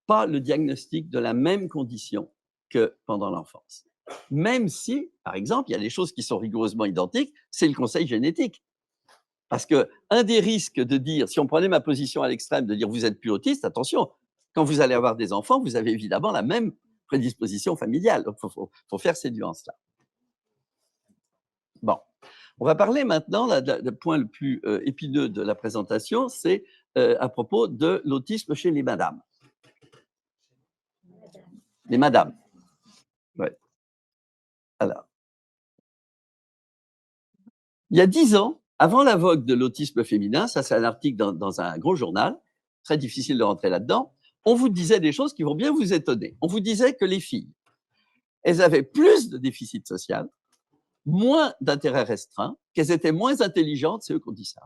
B: pas le diagnostic de la même condition que pendant l'enfance. Même si, par exemple, il y a des choses qui sont rigoureusement identiques, c'est le conseil génétique. Parce qu'un des risques de dire, si on prenait ma position à l'extrême, de dire vous êtes plus autiste, attention, quand vous allez avoir des enfants, vous avez évidemment la même prédisposition familiale. Donc, il faut faire ces nuances-là. Bon. On va parler maintenant, le point le plus épineux de la présentation, c'est à propos de l'autisme chez les madames. Les madames. Ouais. Alors, il y a 10 ans, avant la vogue de l'autisme féminin, ça c'est un article dans un gros journal, très difficile de rentrer là-dedans, on vous disait des choses qui vont bien vous étonner. On vous disait que les filles, elles avaient plus de déficit social, moins d'intérêt restreint, qu'elles étaient moins intelligentes, c'est eux qui ont dit ça,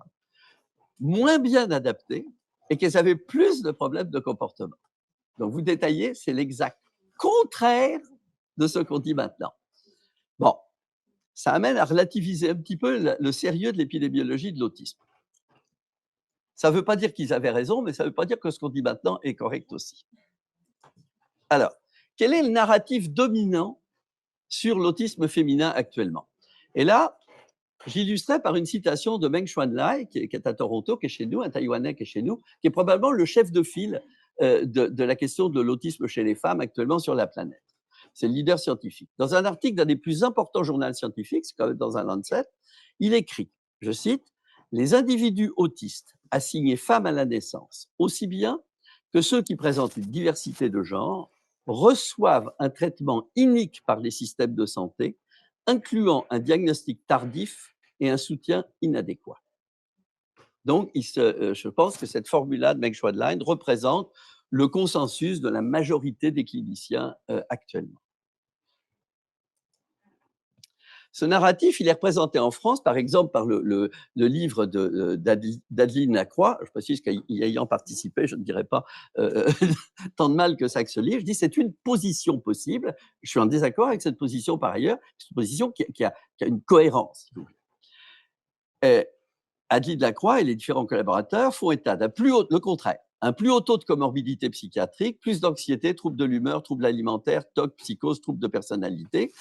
B: moins bien adaptées et qu'elles avaient plus de problèmes de comportement. Donc, vous détaillez, c'est l'exact contraire de ce qu'on dit maintenant. Bon, ça amène à relativiser un petit peu le sérieux de l'épidémiologie de l'autisme. Ça ne veut pas dire qu'ils avaient raison, mais ça ne veut pas dire que ce qu'on dit maintenant est correct aussi. Alors, quel est le narratif dominant sur l'autisme féminin actuellement? Et là, j'illustrais par une citation de Meng Xuanlai, qui est à Toronto, qui est chez nous, un Taïwanais qui est chez nous, qui est probablement le chef de file de la question de l'autisme chez les femmes actuellement sur la planète. C'est le leader scientifique. Dans un article d'un des plus importants journaux scientifiques, c'est quand même dans un Lancet, il écrit, je cite, « Les individus autistes assignés femmes à la naissance, aussi bien que ceux qui présentent une diversité de genre, reçoivent un traitement inique par les systèmes de santé, incluant un diagnostic tardif et un soutien inadéquat. » Donc, je pense que cette formule-là de Meg Schwadlein représente le consensus de la majorité des cliniciens actuellement. Ce narratif, il est représenté en France, par exemple, par le livre d'Adeline Lacroix. Je précise qu'y ayant participé, je ne dirais pas tant de mal que ça que ce livre. Je dis c'est une position possible. Je suis en désaccord avec cette position par ailleurs. C'est une position qui a une cohérence. Si vous voulez. Adeline Lacroix et les différents collaborateurs font état d'un plus haut, le contraire, un plus haut taux de comorbidité psychiatrique, plus d'anxiété, troubles de l'humeur, troubles alimentaires, TOC, psychose, troubles de personnalité,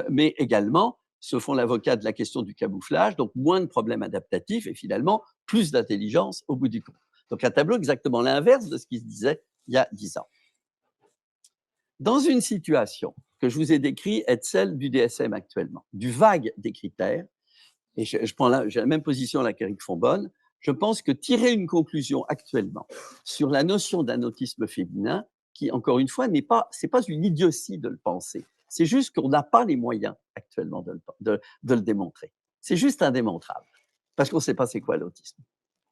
B: mais également se font l'avocat de la question du camouflage, donc moins de problèmes adaptatifs et finalement plus d'intelligence au bout du compte. Donc un tableau exactement l'inverse de ce qui se disait il y a 10 ans. Dans une situation que je vous ai décrite est celle du DSM actuellement, du vague des critères, et j'ai la même position là qu'Éric Fonbonne, je pense que tirer une conclusion actuellement sur la notion d'un autisme féminin, qui, encore une fois, c'est pas une idiotie de le penser. C'est juste qu'on n'a pas les moyens actuellement de le démontrer. C'est juste indémontrable, parce qu'on ne sait pas c'est quoi l'autisme.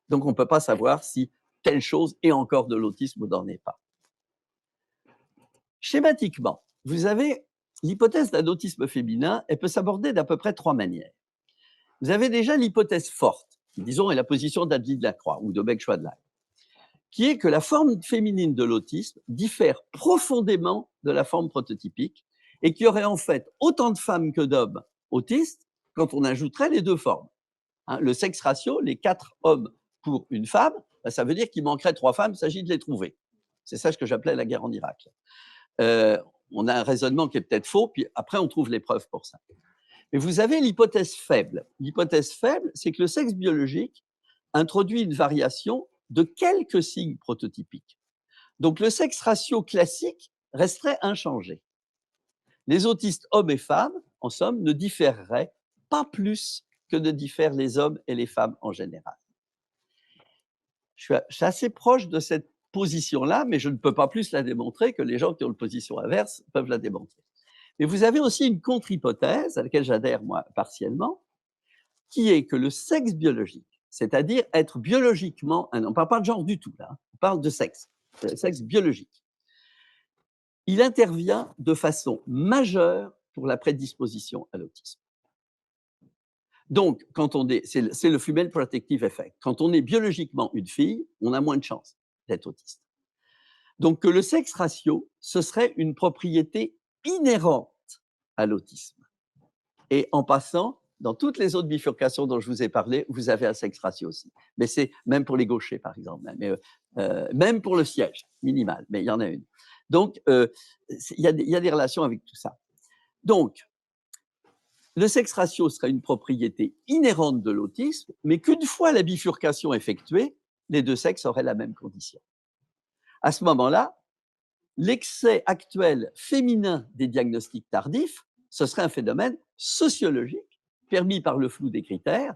B: Donc, on ne peut pas savoir si telle chose est encore de l'autisme ou n'en est pas. Schématiquement, vous avez l'hypothèse d'un autisme féminin, elle peut s'aborder d'à peu près 3 manières. Vous avez déjà l'hypothèse forte, qui, disons, est la position d'Adli de la Croix ou de Beck Schwadlein, qui est que la forme féminine de l'autisme diffère profondément de la forme prototypique et qu'il y aurait en fait autant de femmes que d'hommes autistes quand on ajouterait les deux formes. Hein, le sexe ratio, les 4 hommes pour une femme, ben, ça veut dire qu'il manquerait 3 femmes, il s'agit de les trouver. C'est ça ce que j'appelais la guerre en Irak. On a un raisonnement qui est peut-être faux, puis après on trouve les preuves pour ça. Mais vous avez l'hypothèse faible. L'hypothèse faible, c'est que le sexe biologique introduit une variation de quelques signes prototypiques. Donc le sexe ratio classique resterait inchangé. Les autistes hommes et femmes, en somme, ne différeraient pas plus que ne diffèrent les hommes et les femmes en général. Je suis assez proche de cette position-là, mais je ne peux pas plus la démontrer que les gens qui ont une position inverse peuvent la démontrer. Mais vous avez aussi une contre-hypothèse, à laquelle j'adhère moi partiellement, qui est que le sexe biologique, c'est-à-dire être biologiquement un homme, on ne parle pas de genre du tout, là, on parle de sexe biologique, il intervient de façon majeure pour la prédisposition à l'autisme. Donc, quand on est, c'est le female protective effect. Quand on est biologiquement une fille, on a moins de chances d'être autiste. Donc, que le sexe ratio, ce serait une propriété inhérente à l'autisme. Et en passant, dans toutes les autres bifurcations dont je vous ai parlé, vous avez un sexe ratio aussi. Mais c'est même pour les gauchers, par exemple, même pour le siège minimal, mais il y en a une. Donc, il y a des relations avec tout ça. Donc, le sexe ratio serait une propriété inhérente de l'autisme, mais qu'une fois la bifurcation effectuée, les deux sexes auraient la même condition. À ce moment-là, l'excès actuel féminin des diagnostics tardifs, ce serait un phénomène sociologique permis par le flou des critères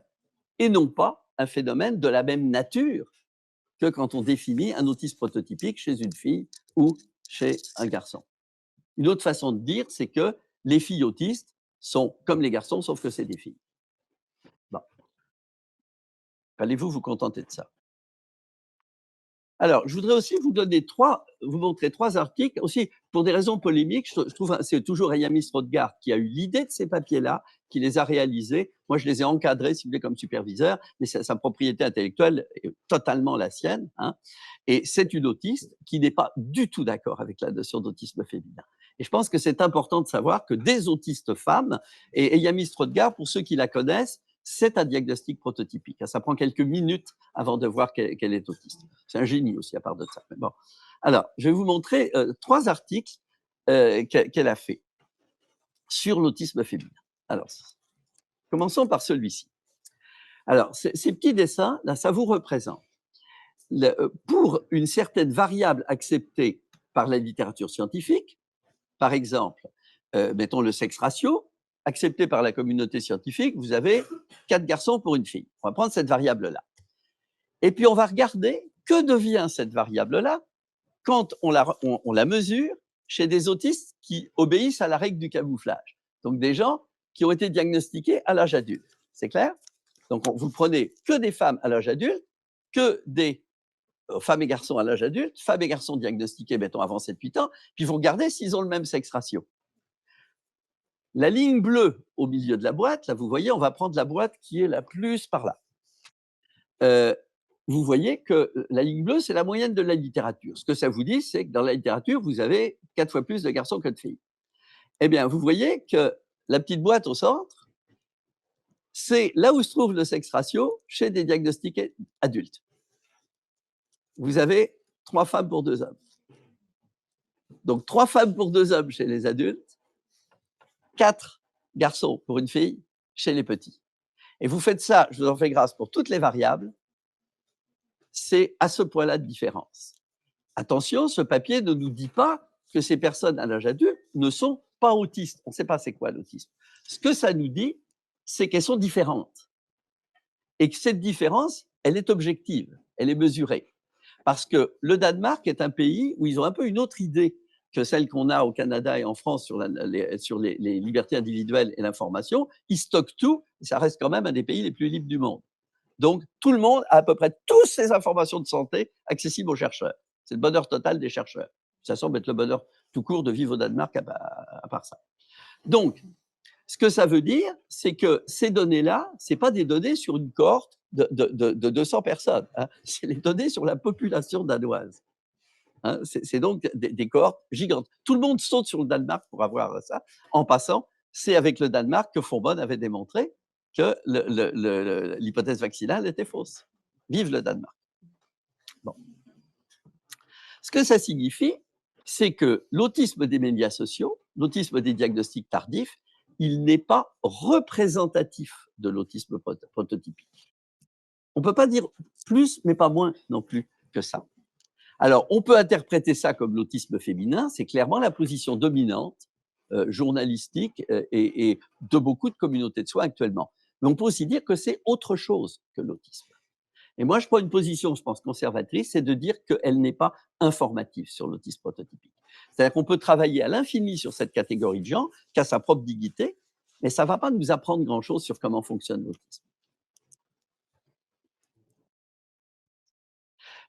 B: et non pas un phénomène de la même nature que quand on définit un autisme prototypique chez une fille ou chez un garçon. Une autre façon de dire, c'est que les filles autistes sont comme les garçons, sauf que c'est des filles. Bon. Allez-vous vous contenter de ça? Alors, je voudrais aussi vous montrer 3 articles, aussi pour des raisons polémiques. Je trouve c'est toujours Ayamis Rodgard qui a eu l'idée de ces papiers-là, qui les a réalisés. Moi, je les ai encadrés, si vous voulez, comme superviseur, mais sa propriété intellectuelle est totalement la sienne. Hein. Et c'est une autiste qui n'est pas du tout d'accord avec la notion d'autisme féminin. Et je pense que c'est important de savoir que des autistes femmes, et Ayamis Rodgard, pour ceux qui la connaissent, c'est un diagnostic prototypique. Ça prend quelques minutes avant de voir qu'elle est autiste. C'est un génie aussi à part de ça. Mais bon. Alors, je vais vous montrer 3 articles qu'elle a fait sur l'autisme féminin. Alors, commençons par celui-ci. Alors, ces petits dessins, là, ça vous représente, pour une certaine variable acceptée par la littérature scientifique, par exemple, mettons le sexe ratio, accepté par la communauté scientifique, vous avez 4 garçons pour une fille. On va prendre cette variable-là. Et puis, on va regarder que devient cette variable-là quand on la mesure chez des autistes qui obéissent à la règle du camouflage. Donc, des gens qui ont été diagnostiqués à l'âge adulte. C'est clair? Donc, vous prenez que des femmes à l'âge adulte, que des femmes et garçons à l'âge adulte, femmes et garçons diagnostiqués, mettons, avant 7-8 ans, puis vous regardez s'ils ont le même sexe ratio. La ligne bleue au milieu de la boîte, là, vous voyez, on va prendre la boîte qui est la plus par là. Vous voyez que la ligne bleue, c'est la moyenne de la littérature. Ce que ça vous dit, c'est que dans la littérature, vous avez 4 fois plus de garçons que de filles. Eh bien, vous voyez que la petite boîte au centre, c'est là où se trouve le sexe ratio chez des diagnostiqués adultes. Vous avez 3 femmes pour 2 hommes. Donc, 3 femmes pour 2 hommes chez les adultes, 4 garçons pour une fille chez les petits. Et vous faites ça, je vous en fais grâce, pour toutes les variables, c'est à ce point-là de différence. Attention, ce papier ne nous dit pas que ces personnes à l'âge adulte ne sont pas autistes. On ne sait pas c'est quoi l'autisme. Ce que ça nous dit, c'est qu'elles sont différentes. Et que cette différence, elle est objective, elle est mesurée. Parce que le Danemark est un pays où ils ont un peu une autre idée que celle qu'on a au Canada et en France sur les libertés individuelles et l'information. Ils stockent tout, et ça reste quand même un des pays les plus libres du monde. Donc, tout le monde a à peu près toutes ces informations de santé accessibles aux chercheurs. C'est le bonheur total des chercheurs. Ça semble être le bonheur tout court de vivre au Danemark à part ça. Donc, ce que ça veut dire, c'est que ces données-là, ce n'est pas des données sur une cohorte de 200 personnes. Hein. C'est les données sur la population danoise. Hein. C'est donc des cohortes gigantes. Tout le monde saute sur le Danemark pour avoir ça. En passant, c'est avec le Danemark que Fourbonne avait démontré que l'hypothèse vaccinale était fausse. Vive le Danemark. Bon. Ce que ça signifie, c'est que l'autisme des médias sociaux, l'autisme des diagnostics tardifs, il n'est pas représentatif de l'autisme prototypique. On ne peut pas dire plus, mais pas moins non plus que ça. Alors, on peut interpréter ça comme l'autisme féminin, c'est clairement la position dominante journalistique et de beaucoup de communautés de soins actuellement. Mais on peut aussi dire que c'est autre chose que l'autisme. Et moi, je prends une position, je pense, conservatrice, c'est de dire qu'elle n'est pas informative sur l'autisme prototypique. C'est-à-dire qu'on peut travailler à l'infini sur cette catégorie de gens qui a sa propre dignité, mais ça ne va pas nous apprendre grand-chose sur comment fonctionne l'autisme.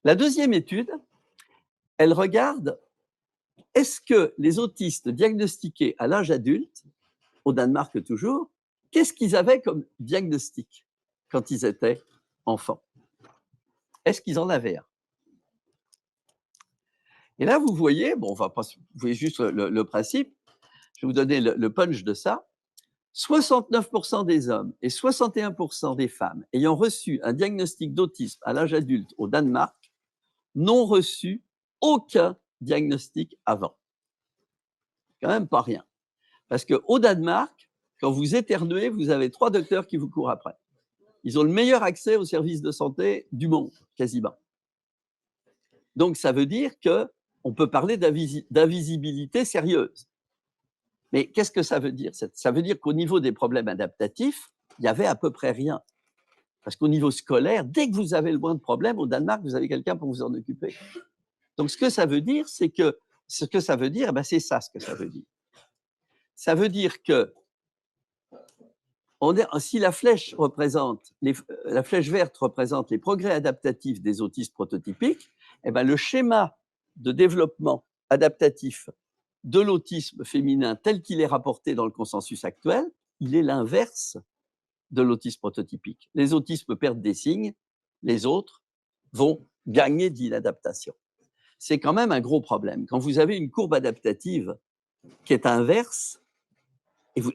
B: La deuxième étude, elle regarde est-ce que les autistes diagnostiqués à l'âge adulte, au Danemark toujours, qu'est-ce qu'ils avaient comme diagnostic quand ils étaient enfants? Est-ce qu'ils en avaient un? Et là, vous voyez, bon, vous voyez juste le principe, je vais vous donner le punch de ça. 69% des hommes et 61% des femmes ayant reçu un diagnostic d'autisme à l'âge adulte au Danemark n'ont reçu aucun diagnostic avant. Quand même pas rien. Parce qu'au Danemark, quand vous éternuez, vous avez 3 docteurs qui vous courent après. Ils ont le meilleur accès aux services de santé du monde, quasiment. Donc, ça veut dire qu'on peut parler d'invisibilité sérieuse. Mais qu'est-ce que ça veut dire? Ça veut dire qu'au niveau des problèmes adaptatifs, il n'y avait à peu près rien. Parce qu'au niveau scolaire, dès que vous avez le moins de problèmes, au Danemark, vous avez quelqu'un pour vous en occuper. Donc, ce que ça veut dire, c'est que c'est ça ce que ça veut dire. Ça veut dire que si la flèche verte représente les progrès adaptatifs des autistes prototypiques, eh ben, le schéma de développement adaptatif de l'autisme féminin tel qu'il est rapporté dans le consensus actuel, il est l'inverse de l'autisme prototypique. Les autismes perdent des signes, les autres vont gagner d'inadaptation. C'est quand même un gros problème. Quand vous avez une courbe adaptative qui est inverse,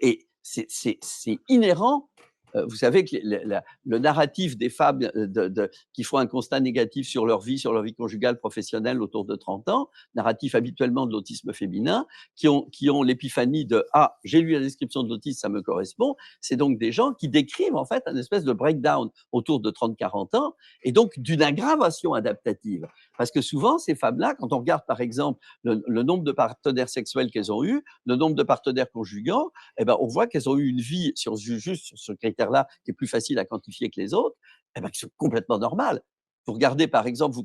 B: et c'est inhérent. Vous savez que le narratif des femmes qui font un constat négatif sur leur vie conjugale, professionnelle autour de 30 ans, narratif habituellement de l'autisme féminin, qui ont l'épiphanie de « Ah, j'ai lu la description de l'autisme, ça me correspond », c'est donc des gens qui décrivent en fait un espèce de breakdown autour de 30-40 ans et donc d'une aggravation adaptative. Parce que souvent, ces femmes-là, quand on regarde par exemple le nombre de partenaires sexuels qu'elles ont eu, le nombre de partenaires conjugaux, eh ben, on voit qu'elles ont eu une vie juste sur ce critère-là qui est plus facile à quantifier que les autres, eh ben, qui sont complètement normales. Vous regardez par exemple,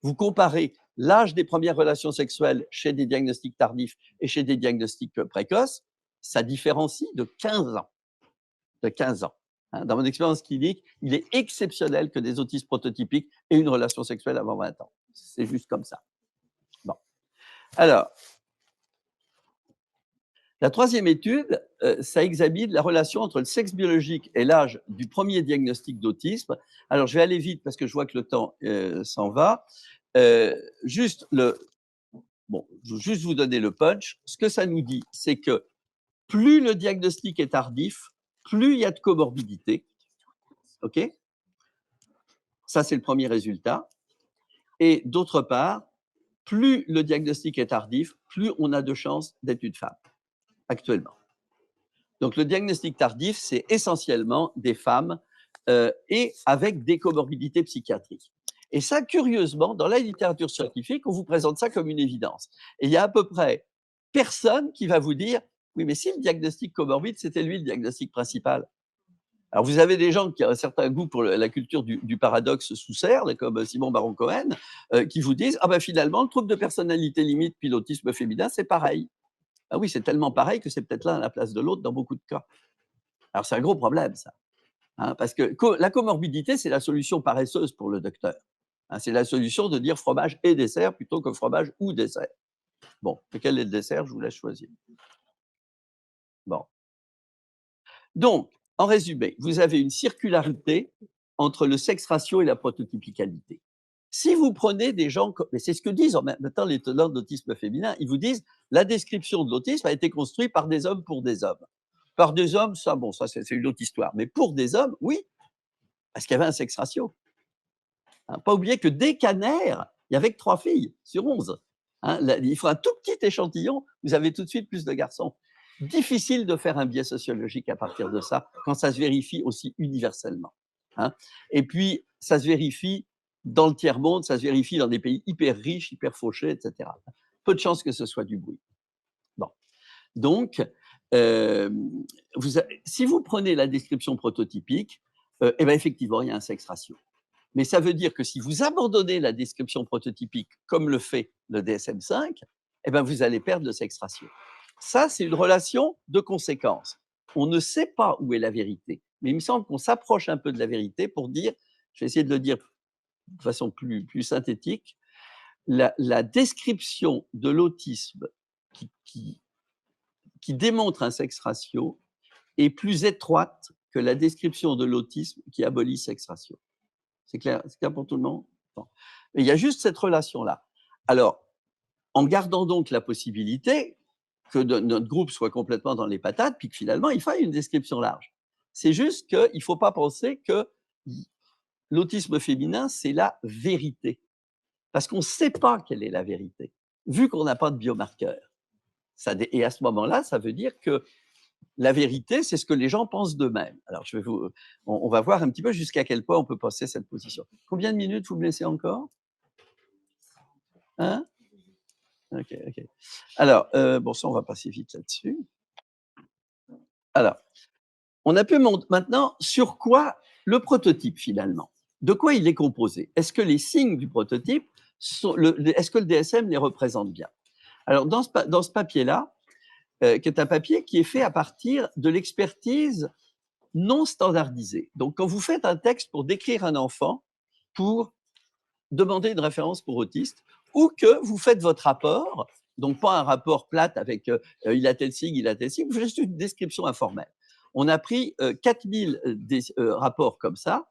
B: vous comparez l'âge des premières relations sexuelles chez des diagnostics tardifs et chez des diagnostics précoces, ça différencie de 15 ans. De 15 ans. Dans mon expérience clinique, il est exceptionnel que des autistes prototypiques aient une relation sexuelle avant 20 ans. C'est juste comme ça. Bon. Alors, la troisième étude, ça examine la relation entre le sexe biologique et l'âge du premier diagnostic d'autisme. Alors, je vais aller vite parce que je vois que le temps s'en va. Juste vous donner le punch. Ce que ça nous dit, c'est que plus le diagnostic est tardif, plus il y a de comorbidité. OK? Ça, c'est le premier résultat. Et d'autre part, plus le diagnostic est tardif, plus on a de chances d'être une femme, actuellement. Donc, le diagnostic tardif, c'est essentiellement des femmes et avec des comorbidités psychiatriques. Et ça, curieusement, dans la littérature scientifique, on vous présente ça comme une évidence. Et il y a à peu près personne qui va vous dire « Oui, mais si le diagnostic comorbide, c'était lui le diagnostic principal. » Alors, vous avez des gens qui ont un certain goût pour la culture du paradoxe sous serre, comme Simon Baron-Cohen, qui vous disent « Ah ben finalement, le trouble de personnalité limite puis l'autisme féminin, c'est pareil. » Ah oui, c'est tellement pareil que c'est peut-être l'un à la place de l'autre dans beaucoup de cas. Alors, c'est un gros problème, ça. Hein, parce que la comorbidité, c'est la solution paresseuse pour le docteur. Hein, c'est la solution de dire fromage et dessert plutôt que fromage ou dessert. Bon, lequel est le dessert? Je vous laisse choisir. Bon. Donc, en résumé, vous avez une circularité entre le sexe ratio et la prototypicalité. Si vous prenez des gens, mais c'est ce que disent en même temps les tenants de l'autisme féminin, ils vous disent la description de l'autisme a été construite par des hommes pour des hommes. Par des hommes, ça, bon, ça c'est une autre histoire. Mais pour des hommes, oui, parce qu'il y avait un sexe ratio. Hein, pas oublier que dès Kanner, il y avait que 3 filles sur 11. Hein, il faut un tout petit échantillon, vous avez tout de suite plus de garçons. Difficile de faire un biais sociologique à partir de ça, quand ça se vérifie aussi universellement. Hein. Et puis, ça se vérifie dans le tiers-monde, ça se vérifie dans des pays hyper riches, hyper fauchés, etc. Peu de chances que ce soit du bruit. Bon. Donc, si vous prenez la description prototypique, eh ben effectivement, il y a un sexe ratio. Mais ça veut dire que si vous abandonnez la description prototypique, comme le fait le DSM-5, eh ben vous allez perdre le sexe ratio. Ça, c'est une relation de conséquence. On ne sait pas où est la vérité, mais il me semble qu'on s'approche un peu de la vérité pour dire, je vais essayer de le dire de façon plus synthétique, la description de l'autisme qui démontre un sexe ratio est plus étroite que la description de l'autisme qui abolit sexe ratio. C'est clair pour tout le monde? Bon. Il y a juste cette relation-là. Alors, en gardant donc la possibilité que notre groupe soit complètement dans les patates, puis que finalement, il faille une description large. C'est juste qu'il ne faut pas penser que l'autisme féminin, c'est la vérité. Parce qu'on ne sait pas quelle est la vérité, vu qu'on n'a pas de biomarqueur. Et à ce moment-là, ça veut dire que la vérité, c'est ce que les gens pensent d'eux-mêmes. Alors, on va voir un petit peu jusqu'à quel point on peut passer cette position. Combien de minutes vous me laissez encore? Hein? Ok. Alors, bon, ça, on va passer vite là-dessus. Alors, on a pu maintenant sur quoi le prototype, finalement. De quoi il est composé? Est-ce que les signes du prototype, est-ce que le DSM les représente bien? Alors, dans ce papier-là, qui est un papier qui est fait à partir de l'expertise non standardisée. Donc, quand vous faites un texte pour décrire un enfant, pour demander une référence pour autiste, ou que vous faites votre rapport, donc pas un rapport plate avec il a tel signe, il a tel signe, vous faites juste une description informelle. On a pris 4000 rapports comme ça,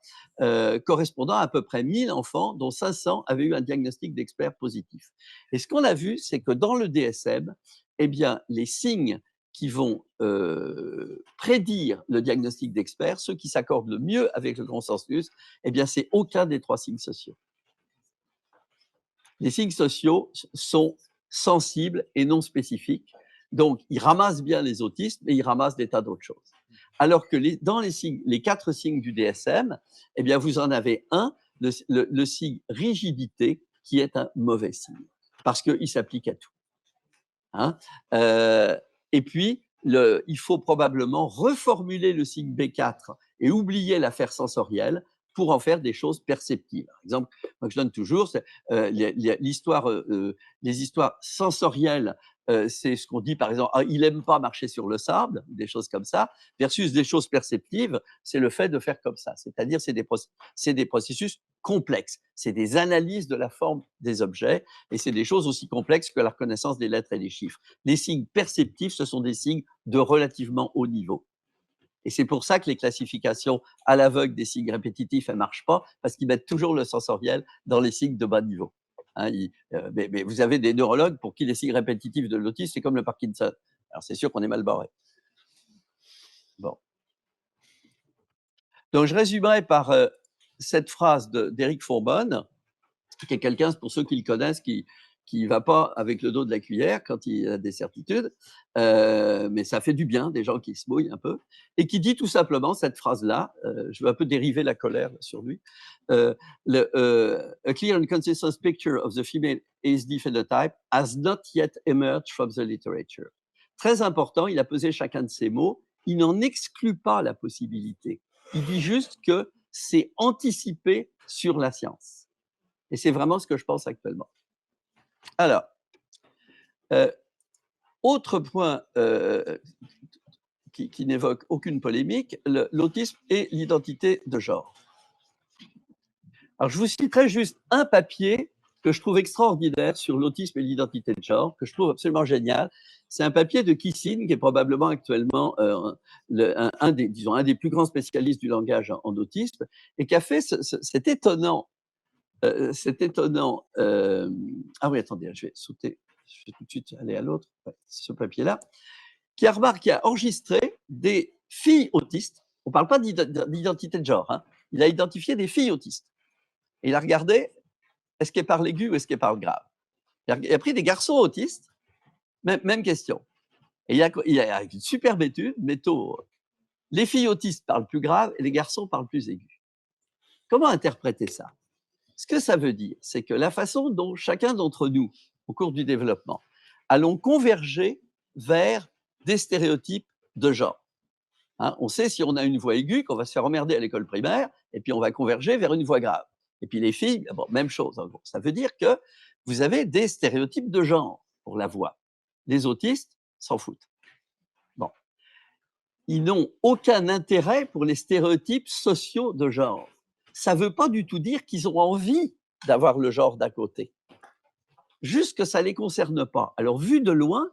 B: correspondant à peu près 1000 enfants, dont 500 avaient eu un diagnostic d'expert positif. Et ce qu'on a vu, c'est que dans le DSM, eh bien, les signes qui vont prédire le diagnostic d'expert, ceux qui s'accordent le mieux avec le consensus, eh bien, c'est aucun des 3 signes sociaux. Les signes sociaux sont sensibles et non spécifiques. Donc, ils ramassent bien les autistes, mais ils ramassent des tas d'autres choses. Alors que dans les 4 signes du DSM, eh bien, vous en avez un, le signe rigidité, qui est un mauvais signe, parce qu'il s'applique à tout. Hein, et puis, il faut probablement reformuler le signe B4 et oublier l'affaire sensorielle pour en faire des choses perceptibles. Par exemple, moi je donne toujours, les histoires sensorielles, c'est ce qu'on dit par exemple, ah, il n'aime pas marcher sur le sable, des choses comme ça, versus des choses perceptives, c'est le fait de faire comme ça. C'est-à-dire, c'est des processus complexes, c'est des analyses de la forme des objets, et c'est des choses aussi complexes que la reconnaissance des lettres et des chiffres. Les signes perceptifs, ce sont des signes de relativement haut niveau. Et c'est pour ça que les classifications à l'aveugle des signes répétitifs, elles ne marchent pas, parce qu'ils mettent toujours le sensoriel dans les signes de bas niveau. Hein, mais vous avez des neurologues pour qui les signes répétitifs de l'autisme, c'est comme le Parkinson. Alors, c'est sûr qu'on est mal barré. Bon. Donc, je résumerai par cette phrase d'Éric Fourbonne, qui est quelqu'un, pour ceux qui le connaissent, qui ne va pas avec le dos de la cuillère quand il a des certitudes, mais ça fait du bien, des gens qui se mouillent un peu, et qui dit tout simplement cette phrase-là, je veux un peu dériver la colère sur lui, a clear and consistent picture of the female ASD phenotype has not yet emerged from the literature. Très important, il a pesé chacun de ces mots, il n'en exclut pas la possibilité. Il dit juste que c'est anticiper sur la science. Et c'est vraiment ce que je pense actuellement. Alors, autre point qui n'évoque aucune polémique, l'autisme et l'identité de genre. Alors, je vous citerai juste un papier que je trouve extraordinaire sur l'autisme et l'identité de genre, que je trouve absolument génial. C'est un papier de Kissing, qui est probablement actuellement un des plus grands spécialistes du langage en autisme, et qui a fait cet étonnant. Ah oui, attendez, je vais sauter, je vais tout de suite aller à l'autre, ce papier-là, qui a enregistré des filles autistes. On ne parle pas d'identité de genre, hein. Il a identifié des filles autistes. Et il a regardé, est-ce qu'elles parlent aigu ou est-ce qu'elles parlent grave. Il a pris des garçons autistes, même question. Et il a une superbe étude, les filles autistes parlent plus grave et les garçons parlent plus aigu. Comment interpréter ça? Ce que ça veut dire, c'est que la façon dont chacun d'entre nous, au cours du développement, allons converger vers des stéréotypes de genre. Hein, on sait si on a une voix aiguë qu'on va se faire emmerder à l'école primaire, et puis on va converger vers une voix grave. Et puis les filles, bon, même chose. En gros. Ça veut dire que vous avez des stéréotypes de genre pour la voix. Les autistes s'en foutent. Bon. Ils n'ont aucun intérêt pour les stéréotypes sociaux de genre. Ça ne veut pas du tout dire qu'ils ont envie d'avoir le genre d'à côté. Juste que ça ne les concerne pas. Alors, vu de loin,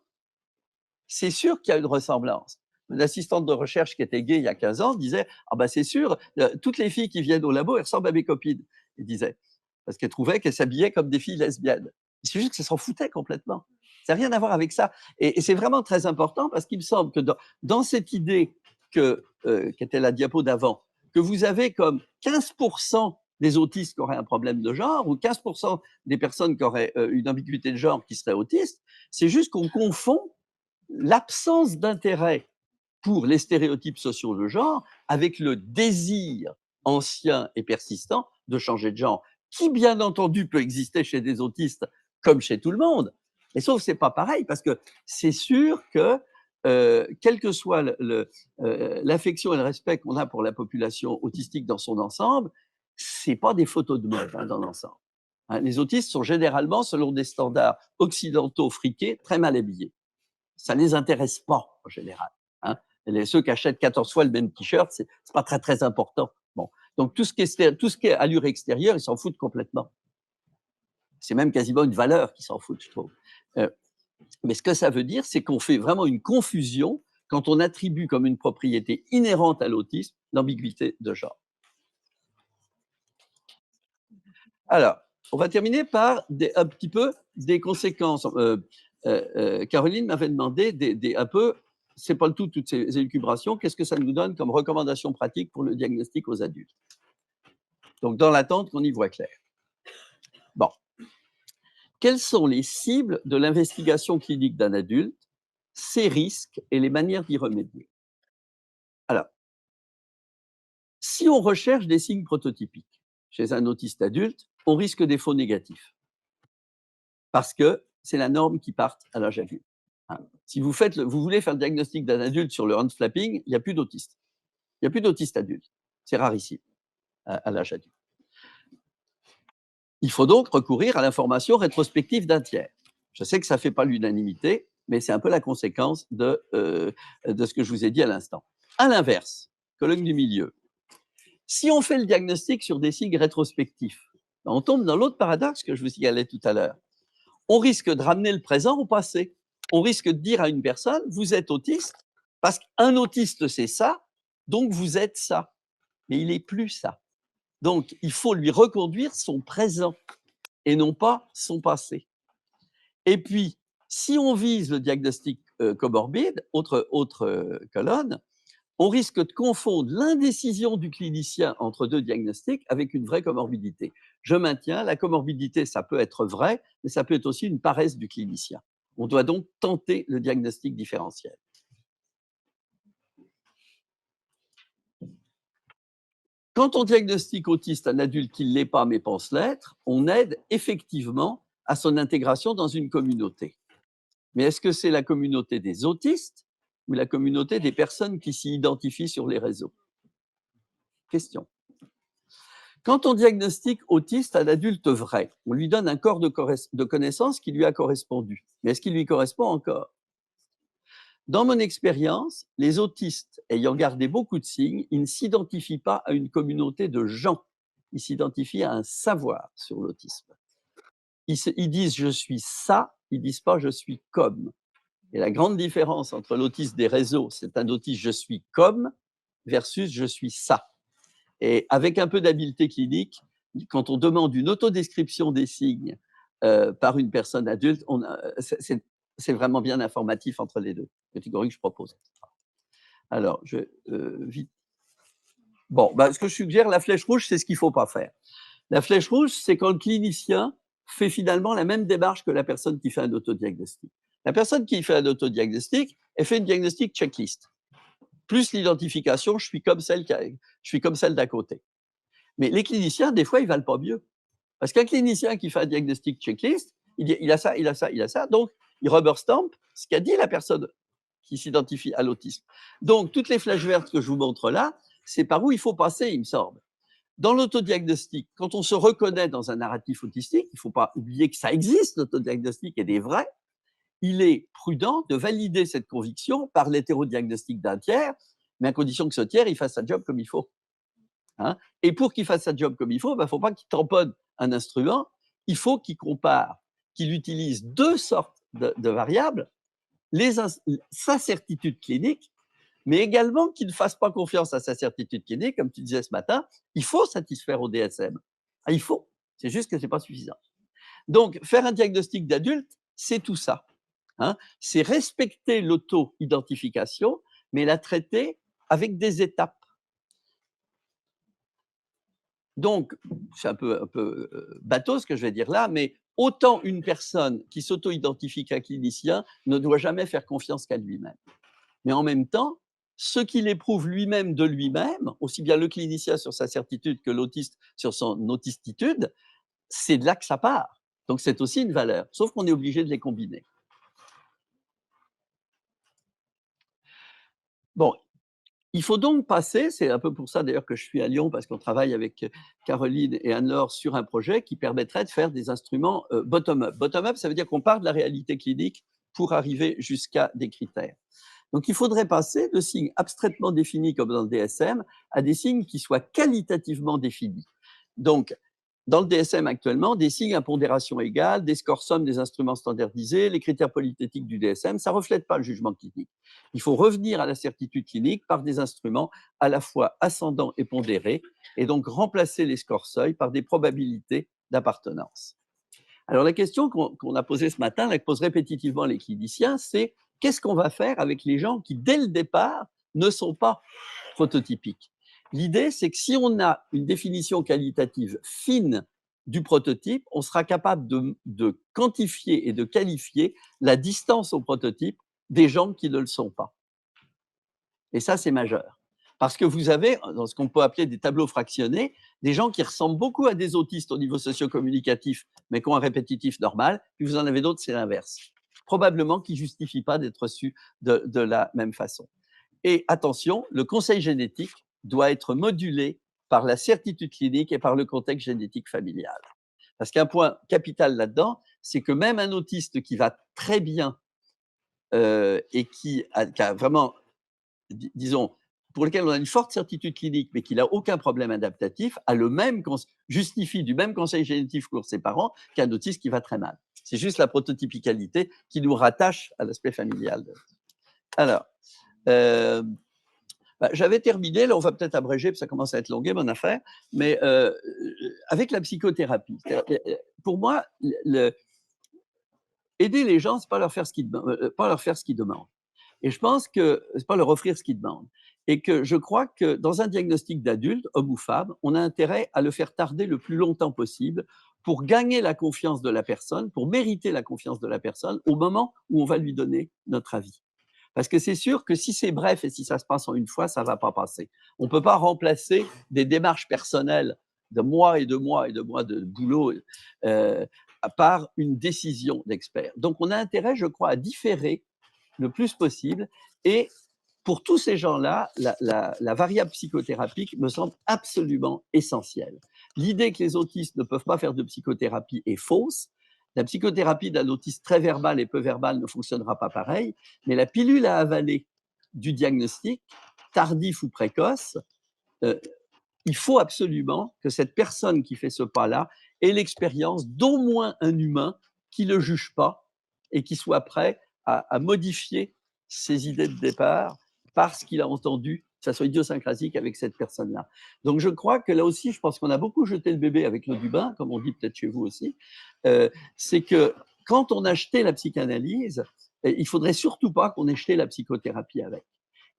B: c'est sûr qu'il y a une ressemblance. Une assistante de recherche qui était gay il y a 15 ans disait « Ah ben c'est sûr, toutes les filles qui viennent au labo, elles ressemblent à mes copines. » Elle disait, parce qu'elle trouvait qu'elles s'habillaient comme des filles lesbiennes. C'est juste que ça s'en foutait complètement. Ça n'a rien à voir avec ça. Et c'est vraiment très important parce qu'il me semble que dans cette idée qui était la diapo d'avant, que vous avez comme 15% des autistes qui auraient un problème de genre ou 15% des personnes qui auraient une ambiguïté de genre qui seraient autistes, c'est juste qu'on confond l'absence d'intérêt pour les stéréotypes sociaux de genre avec le désir ancien et persistant de changer de genre, qui bien entendu peut exister chez des autistes comme chez tout le monde. Mais sauf que ce n'est pas pareil, parce que c'est sûr que quelle que soit l'affection et le respect qu'on a pour la population autistique dans son ensemble, ce n'est pas des photos de mode dans l'ensemble. Hein, les autistes sont généralement, selon des standards occidentaux friqués, très mal habillés. Ça ne les intéresse pas en général. Hein. Ceux qui achètent 14 fois le même t-shirt, ce n'est pas très, très important. Bon. Donc, tout ce qui est allure extérieure, ils s'en foutent complètement. C'est même quasiment une valeur qu'ils s'en foutent, je trouve. Mais ce que ça veut dire, c'est qu'on fait vraiment une confusion quand on attribue comme une propriété inhérente à l'autisme l'ambiguïté de genre. Alors, on va terminer par un petit peu des conséquences. Caroline m'avait demandé un peu, c'est pas le tout, toutes ces élucubrations, qu'est-ce que ça nous donne comme recommandation pratique pour le diagnostic aux adultes? Donc, dans l'attente qu'on y voit clair. Bon. Quelles sont les cibles de l'investigation clinique d'un adulte, ses risques et les manières d'y remédier? Alors, si on recherche des signes prototypiques chez un autiste adulte, on risque des faux négatifs. Parce que c'est la norme qui part à l'âge adulte. Hein. Si vous voulez faire le diagnostic d'un adulte sur le hand flapping, il n'y a plus d'autistes. Il n'y a plus d'autistes adultes. C'est rarissime à l'âge adulte. Il faut donc recourir à l'information rétrospective d'un tiers. Je sais que ça ne fait pas l'unanimité, mais c'est un peu la conséquence de ce que je vous ai dit à l'instant. À l'inverse, colonne du milieu, si on fait le diagnostic sur des signes rétrospectifs, on tombe dans l'autre paradoxe que je vous signalais tout à l'heure. On risque de ramener le présent au passé. On risque de dire à une personne, vous êtes autiste, parce qu'un autiste, c'est ça, donc vous êtes ça. Mais il n'est plus ça. Donc, il faut lui reconduire son présent et non pas son passé. Et puis, si on vise le diagnostic comorbide, autre colonne, on risque de confondre l'indécision du clinicien entre deux diagnostics avec une vraie comorbidité. Je maintiens, la comorbidité, ça peut être vrai, mais ça peut être aussi une paresse du clinicien. On doit donc tenter le diagnostic différentiel. Quand on diagnostique autiste un adulte qui ne l'est pas mais pense l'être, on aide effectivement à son intégration dans une communauté. Mais est-ce que c'est la communauté des autistes ou la communauté des personnes qui s'y identifient sur les réseaux? Question. Quand on diagnostique autiste à l'adulte vrai, on lui donne un corps de connaissances qui lui a correspondu. Mais est-ce qu'il lui correspond encore? Dans mon expérience, les autistes ayant gardé beaucoup de signes, ils ne s'identifient pas à une communauté de gens. Ils s'identifient à un savoir sur l'autisme. Ils disent je suis ça, ils disent pas je suis comme. Et la grande différence entre l'autiste des réseaux, c'est un autiste je suis comme versus je suis ça. Et avec un peu d'habileté clinique, quand on demande une autodescription des signes par une personne adulte, c'est vraiment bien informatif entre les deux catégories que je propose. Alors, vite. Bon, ce que je suggère, la flèche rouge, c'est ce qu'il ne faut pas faire. La flèche rouge, c'est quand le clinicien fait finalement la même démarche que la personne qui fait un autodiagnostic. La personne qui fait un autodiagnostic, elle fait une diagnostic checklist. Plus l'identification, je suis comme celle d'à côté. Mais les cliniciens, des fois, ils ne valent pas mieux. Parce qu'un clinicien qui fait un diagnostic checklist, il dit il a ça, il a ça, il a ça. Donc, il rubber stamp ce qu'a dit la personne qui s'identifie à l'autisme. Donc, toutes les flèches vertes que je vous montre là, c'est par où il faut passer, il me semble. Dans l'autodiagnostic, quand on se reconnaît dans un narratif autistique, il ne faut pas oublier que ça existe, l'autodiagnostic et des vrais, il est prudent de valider cette conviction par l'hétérodiagnostic d'un tiers, mais à condition que ce tiers, il fasse sa job comme il faut. Hein. Et pour qu'il fasse sa job comme il faut, il ne faut pas qu'il tamponne un instrument, il faut qu'il compare, qu'il utilise deux sortes de variables, sa certitude clinique, mais également qu'il ne fasse pas confiance à sa certitude clinique, comme tu disais ce matin, il faut satisfaire au DSM. Ah, il faut, c'est juste que ce n'est pas suffisant. Donc, faire un diagnostic d'adulte, c'est tout ça. Hein. C'est respecter l'auto-identification, mais la traiter avec des étapes. Donc, c'est un peu bateau ce que je vais dire là, mais autant une personne qui s'auto-identifie qu'un clinicien ne doit jamais faire confiance qu'à lui-même. Mais en même temps, ce qu'il éprouve lui-même de lui-même, aussi bien le clinicien sur sa certitude que l'autiste sur son autistitude, c'est de là que ça part. Donc c'est aussi une valeur, sauf qu'on est obligé de les combiner. Bon, il faut donc passer, c'est un peu pour ça d'ailleurs que je suis à Lyon, parce qu'on travaille avec Caroline et Anne-Laure sur un projet qui permettrait de faire des instruments bottom-up. Bottom-up, ça veut dire qu'on part de la réalité clinique pour arriver jusqu'à des critères. Donc, il faudrait passer de signes abstraitement définis comme dans le DSM à des signes qui soient qualitativement définis. Donc, dans le DSM actuellement, des signes à pondération égale, des scores sommes des instruments standardisés, les critères polythétiques du DSM, ça ne reflète pas le jugement clinique. Il faut revenir à la certitude clinique par des instruments à la fois ascendants et pondérés, et donc remplacer les scores seuils par des probabilités d'appartenance. Alors, la question qu'on a posée ce matin, que posent répétitivement les cliniciens, c'est qu'est-ce qu'on va faire avec les gens qui, dès le départ, ne sont pas prototypiques? L'idée, c'est que si on a une définition qualitative fine du prototype, on sera capable de quantifier et de qualifier la distance au prototype des gens qui ne le sont pas. Et ça, c'est majeur. Parce que vous avez, dans ce qu'on peut appeler des tableaux fractionnés, des gens qui ressemblent beaucoup à des autistes au niveau socio-communicatif, mais qui ont un répétitif normal, puis vous en avez d'autres, c'est l'inverse. Probablement qui ne justifient pas d'être reçus de la même façon. Et attention, le conseil génétique doit être modulé par la certitude clinique et par le contexte génétique familial. Parce qu'un point capital là-dedans, c'est que même un autiste qui va très bien et qui a vraiment, disons, pour lequel on a une forte certitude clinique, mais qui n'a aucun problème adaptatif, justifie du même conseil génétique pour ses parents qu'un autiste qui va très mal. C'est juste la prototypicalité qui nous rattache à l'aspect familial. Alors, j'avais terminé, là on va peut-être abréger, parce que ça commence à être longué, mon affaire, mais avec la psychothérapie. Pour moi, aider les gens, ce n'est pas leur faire ce qu'ils demandent. Et je pense que ce n'est pas leur offrir ce qu'ils demandent. Et que je crois que dans un diagnostic d'adulte, homme ou femme, on a intérêt à le faire tarder le plus longtemps possible pour gagner la confiance de la personne, pour mériter la confiance de la personne au moment où on va lui donner notre avis. Parce que c'est sûr que si c'est bref et si ça se passe en une fois, ça ne va pas passer. On ne peut pas remplacer des démarches personnelles de mois et de mois et de mois de boulot par une décision d'expert. Donc on a intérêt, je crois, à différer le plus possible et pour tous ces gens-là, la variable psychothérapique me semble absolument essentielle. L'idée que les autistes ne peuvent pas faire de psychothérapie est fausse. La psychothérapie d'un autiste très verbal et peu verbal ne fonctionnera pas pareil, mais la pilule à avaler du diagnostic, tardif ou précoce, il faut absolument que cette personne qui fait ce pas-là ait l'expérience d'au moins un humain qui ne le juge pas et qui soit prêt à modifier ses idées de départ parce qu'il a entendu, que ça soit idiosyncratique avec cette personne-là. Donc je crois que là aussi, je pense qu'on a beaucoup jeté le bébé avec l'eau du bain, comme on dit peut-être chez vous aussi. C'est que quand on a jeté la psychanalyse, il faudrait surtout pas qu'on ait jeté la psychothérapie avec.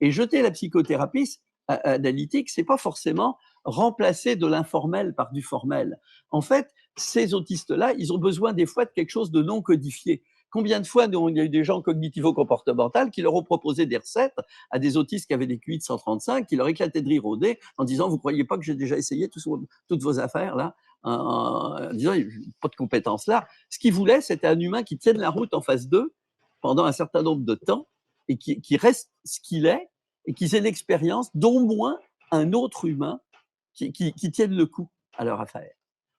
B: Et jeter la psychothérapie analytique, c'est pas forcément remplacer de l'informel par du formel. En fait, ces autistes-là, ils ont besoin des fois de quelque chose de non codifié. Combien de fois il y a eu des gens cognitivo-comportementaux qui leur ont proposé des recettes à des autistes qui avaient des QI de 135, qui leur éclataient de rire au nez en disant « Vous ne croyez pas que j'ai déjà essayé toutes vos affaires là ?» en disant « Pas de compétences là ». Ce qu'ils voulaient, c'était un humain qui tienne la route en face d'eux pendant un certain nombre de temps et qui reste ce qu'il est et qu'ils aient l'expérience d'au moins un autre humain qui tienne le coup à leur affaire.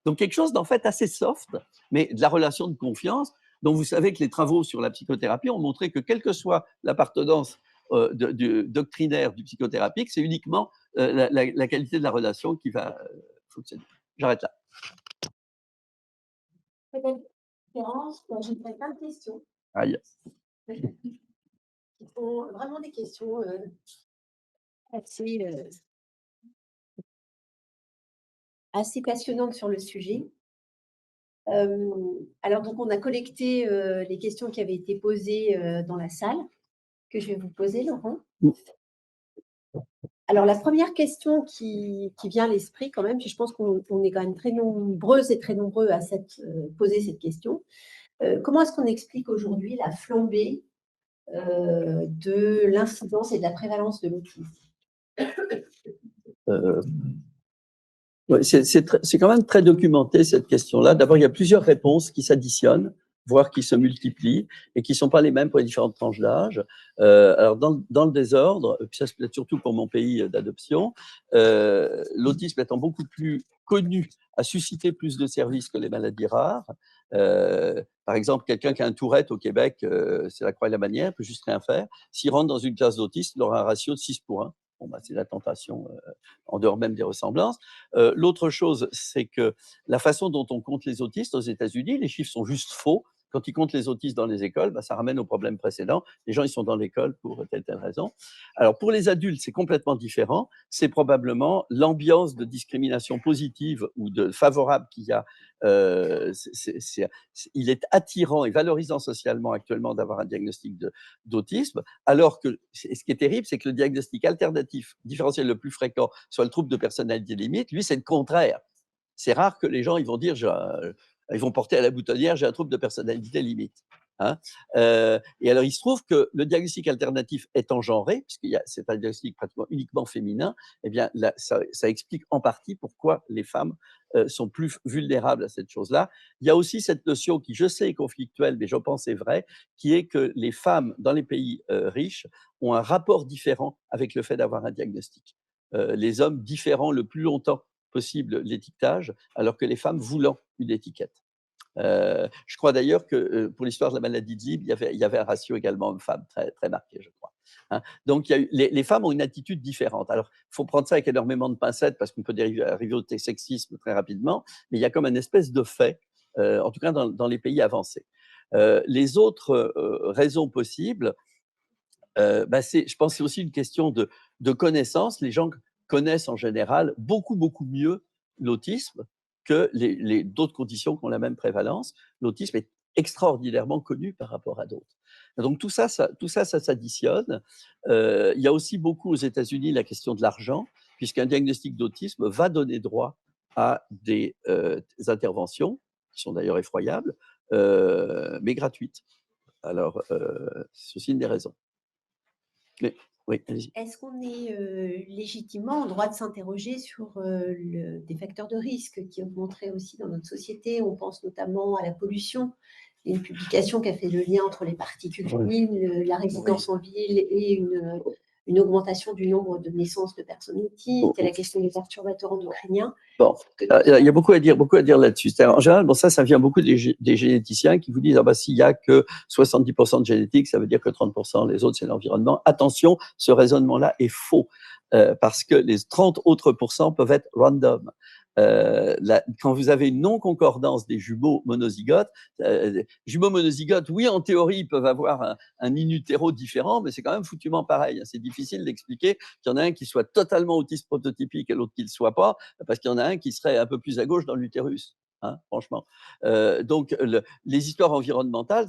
B: Donc quelque chose d'en fait assez soft, mais de la relation de confiance, dont vous savez que les travaux sur la psychothérapie ont montré que quelle que soit l'appartenance doctrinaire du psychothérapique, c'est uniquement la qualité de la relation qui va fonctionner. J'arrête là.
A: J'ai plein de questions.
B: Aïe.
A: Qui sont vraiment des questions assez, assez passionnantes sur le sujet. Alors donc on a collecté les questions qui avaient été posées dans la salle, que je vais vous poser, Laurent. Alors la première question qui vient à l'esprit quand même, puis je pense qu'on est quand même très nombreuses et très nombreux à poser cette question. Comment est-ce qu'on explique aujourd'hui la flambée de l'incidence et de la prévalence de l'autisme?
B: Ouais, c'est quand même très documenté cette question-là. D'abord, il y a plusieurs réponses qui s'additionnent, voire qui se multiplient, et qui ne sont pas les mêmes pour les différentes tranches d'âge. Alors, dans le désordre, puis ça se plaît surtout pour mon pays d'adoption, l'autisme étant beaucoup plus connu, a suscité plus de services que les maladies rares. Par exemple, quelqu'un qui a un Tourette au Québec, c'est la croix et la bannière, il peut juste rien faire. S'il rentre dans une classe d'autistes, il aura un ratio de 6:1. Bon, bah, c'est la tentation en dehors même des ressemblances. L'autre chose, c'est que la façon dont on compte les autistes aux États-Unis, les chiffres sont juste faux. Quand ils comptent les autistes dans les écoles, bah, ça ramène au problème précédent. Les gens, ils sont dans l'école pour telle raison. Alors, pour les adultes, c'est complètement différent. C'est probablement l'ambiance de discrimination positive ou de favorable qu'il y a. Il est attirant et valorisant socialement actuellement d'avoir un diagnostic d'autisme, alors que ce qui est terrible, c'est que le diagnostic alternatif différentiel le plus fréquent, soit le trouble de personnalité limite, lui, c'est le contraire. C'est rare que les gens ils vont dire, ils vont porter à la boutonnière, j'ai un trouble de personnalité limite. Hein. Et alors, il se trouve que le diagnostic alternatif étant genré, puisque c'est un diagnostic pratiquement uniquement féminin, eh bien, là, ça explique en partie pourquoi les femmes sont plus vulnérables à cette chose-là. Il y a aussi cette notion qui, je sais, est conflictuelle, mais je pense est vraie, qui est que les femmes dans les pays riches ont un rapport différent avec le fait d'avoir un diagnostic. Les hommes différant le plus longtemps possible l'étiquetage, alors que les femmes voulant une étiquette. Je crois d'ailleurs que pour l'histoire de la maladie de Lyme, il y avait un ratio également homme-femme très, très marqué, je crois. Hein. Donc, les femmes ont une attitude différente. Alors, il faut prendre ça avec énormément de pincettes parce qu'on peut arriver au sexisme très rapidement, mais il y a comme une espèce de fait, en tout cas dans les pays avancés. Les autres raisons possibles, je pense que c'est aussi une question de connaissance. Les gens connaissent en général beaucoup, beaucoup mieux l'autisme que d'autres conditions qui ont la même prévalence. L'autisme est extraordinairement connu par rapport à d'autres. Donc tout ça s'additionne. Il y a aussi beaucoup aux États-Unis la question de l'argent, puisqu'un diagnostic d'autisme va donner droit à des interventions, qui sont d'ailleurs effroyables, mais gratuites. Alors, c'est aussi une des raisons. Mais, oui, allez-y.
A: Est-ce qu'on est légitimement en droit de s'interroger sur des facteurs de risque qui augmenteraient aussi dans notre société? On pense notamment à la pollution. Il y a une publication qui a fait le lien entre les particules fines, la résidence en ville et une augmentation du nombre de naissances de personnes autistes, il y a la question des perturbateurs endocriniens.
B: Bon, il y a beaucoup à dire là-dessus. En général, bon, ça vient beaucoup des généticiens qui vous disent ah bah, s'il n'y a que 70% de génétique, ça veut dire que 30%, les autres, c'est l'environnement. Attention, ce raisonnement-là est faux parce que les 30 autres pourcents peuvent être random. Quand vous avez une non-concordance des jumeaux monozygotes, oui, en théorie, ils peuvent avoir un in utero différent, mais c'est quand même foutument pareil. C'est difficile d'expliquer qu'il y en a un qui soit totalement autiste prototypique et l'autre qui ne le soit pas, parce qu'il y en a un qui serait un peu plus à gauche dans l'utérus. Hein, franchement. Donc, les histoires environnementales,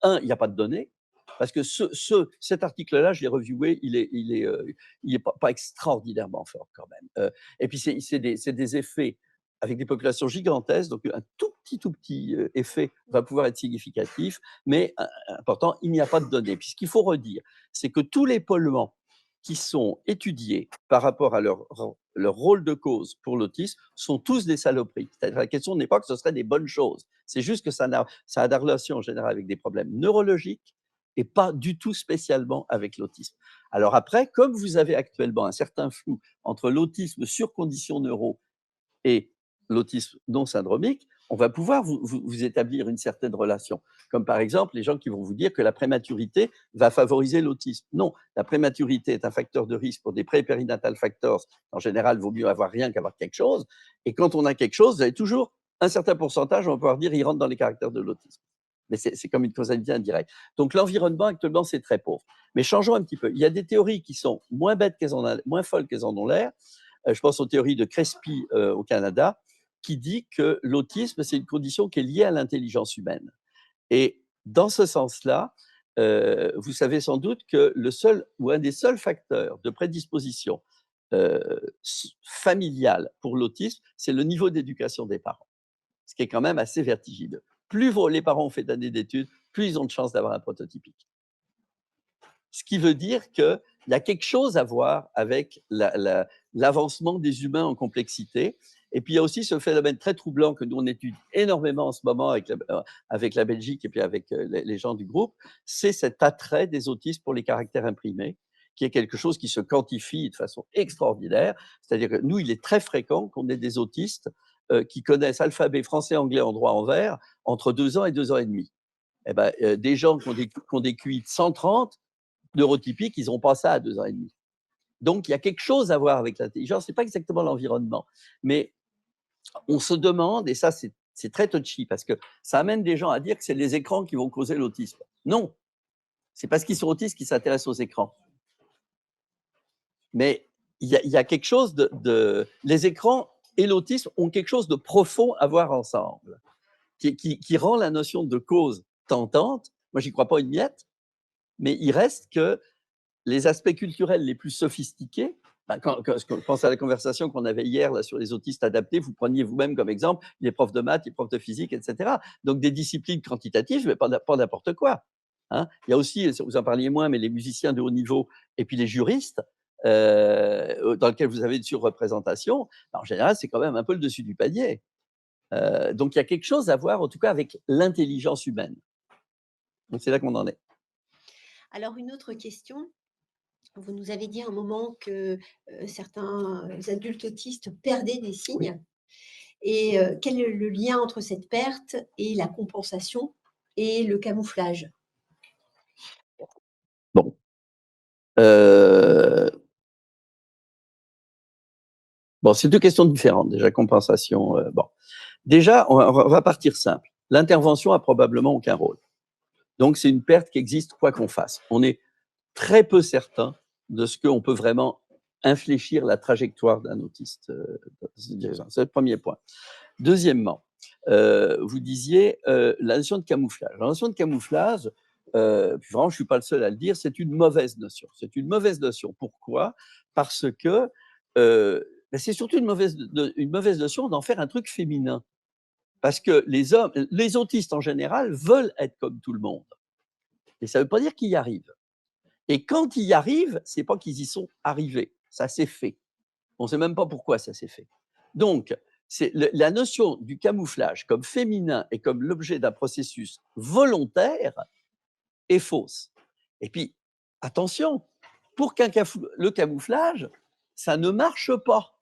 B: il n'y a pas de données, parce que cet article-là, je l'ai reviewé, il est pas extraordinairement fort quand même. Et puis, c'est des effets avec des populations gigantesques, donc un tout petit effet va pouvoir être significatif, mais important, il n'y a pas de données. Puis ce qu'il faut redire, c'est que tous les polluants qui sont étudiés par rapport à leur rôle de cause pour l'autisme sont tous des saloperies. C'est-à-dire, la question n'est pas que ce serait des bonnes choses, c'est juste que ça a des relations en général avec des problèmes neurologiques et pas du tout spécialement avec l'autisme. Alors après, comme vous avez actuellement un certain flou entre l'autisme sur conditions neuro et l'autisme non syndromique, on va pouvoir vous établir une certaine relation. Comme par exemple, les gens qui vont vous dire que la prématurité va favoriser l'autisme. Non, la prématurité est un facteur de risque pour des pré-périnatal factors. En général, il vaut mieux avoir rien qu'avoir quelque chose. Et quand on a quelque chose, vous avez toujours un certain pourcentage, on va pouvoir dire, il rentre dans les caractères de l'autisme. Mais c'est comme une causalité indirecte. Donc l'environnement, actuellement, c'est très pauvre. Mais changeons un petit peu. Il y a des théories qui sont moins bêtes moins folles qu'elles en ont l'air. Je pense aux théories de Crespi au Canada, qui dit que l'autisme, c'est une condition qui est liée à l'intelligence humaine. Et dans ce sens-là, vous savez sans doute que le seul ou un des seuls facteurs de prédisposition familiale pour l'autisme, c'est le niveau d'éducation des parents, ce qui est quand même assez vertigineux. Plus les parents ont fait d'années d'études, plus ils ont de chances d'avoir un prototypique. Ce qui veut dire qu'il y a quelque chose à voir avec l'avancement des humains en complexité. Et puis, il y a aussi ce phénomène très troublant que nous, on étudie énormément en ce moment avec la Belgique et puis avec les gens du groupe, c'est cet attrait des autistes pour les caractères imprimés, qui est quelque chose qui se quantifie de façon extraordinaire. C'est-à-dire que nous, il est très fréquent qu'on ait des autistes qui connaissent alphabet français, anglais en droit envers entre 2 ans et 2 ans et demi. Eh ben, des gens qui ont des QI de 130, neurotypiques, ils n'ont pas ça à 2 ans et demi. Donc, il y a quelque chose à voir avec l'intelligence. Ce n'est pas exactement l'environnement. Mais on se demande, et ça, c'est très touchy, parce que ça amène des gens à dire que c'est les écrans qui vont causer l'autisme. Non, c'est parce qu'ils sont autistes qu'ils s'intéressent aux écrans. Mais il y a quelque chose les écrans et l'autisme ont quelque chose de profond à voir ensemble, qui rend la notion de cause tentante. Moi, j'y crois pas une miette, mais il reste que les aspects culturels les plus sophistiqués, quand je pense à la conversation qu'on avait hier là, sur les autistes adaptés, vous preniez vous-même comme exemple les profs de maths, les profs de physique, etc. Donc des disciplines quantitatives, mais pas n'importe quoi. Hein. Il y a aussi, vous en parliez moins, mais les musiciens de haut niveau et puis les juristes, dans lesquels vous avez une surreprésentation, en général, c'est quand même un peu le dessus du panier. Donc il y a quelque chose à voir, en tout cas, avec l'intelligence humaine. Donc c'est là qu'on en est.
A: Alors, une autre question. Vous nous avez dit à un moment que certains adultes autistes perdaient des signes. Oui. Et quel est le lien entre cette perte et la compensation et le camouflage?
B: Bon. Bon, c'est 2 questions différentes, déjà, compensation. Bon. Déjà, on va partir simple. L'intervention a probablement aucun rôle. Donc, c'est une perte qui existe quoi qu'on fasse. On est très peu certain de ce qu'on peut vraiment infléchir la trajectoire d'un autiste. C'est le premier point. Deuxièmement, vous disiez la notion de camouflage. La notion de camouflage, puis vraiment, je ne suis pas le seul à le dire, c'est une mauvaise notion. C'est une mauvaise notion. Pourquoi? Parce que c'est surtout une mauvaise notion d'en faire un truc féminin. Parce que les autistes en général veulent être comme tout le monde. Et ça ne veut pas dire qu'ils y arrivent. Et quand ils y arrivent, ce n'est pas qu'ils y sont arrivés. Ça s'est fait. On ne sait même pas pourquoi ça s'est fait. Donc, la notion du camouflage comme féminin et comme l'objet d'un processus volontaire est fausse. Et puis, attention, pour le camouflage, ça ne marche pas.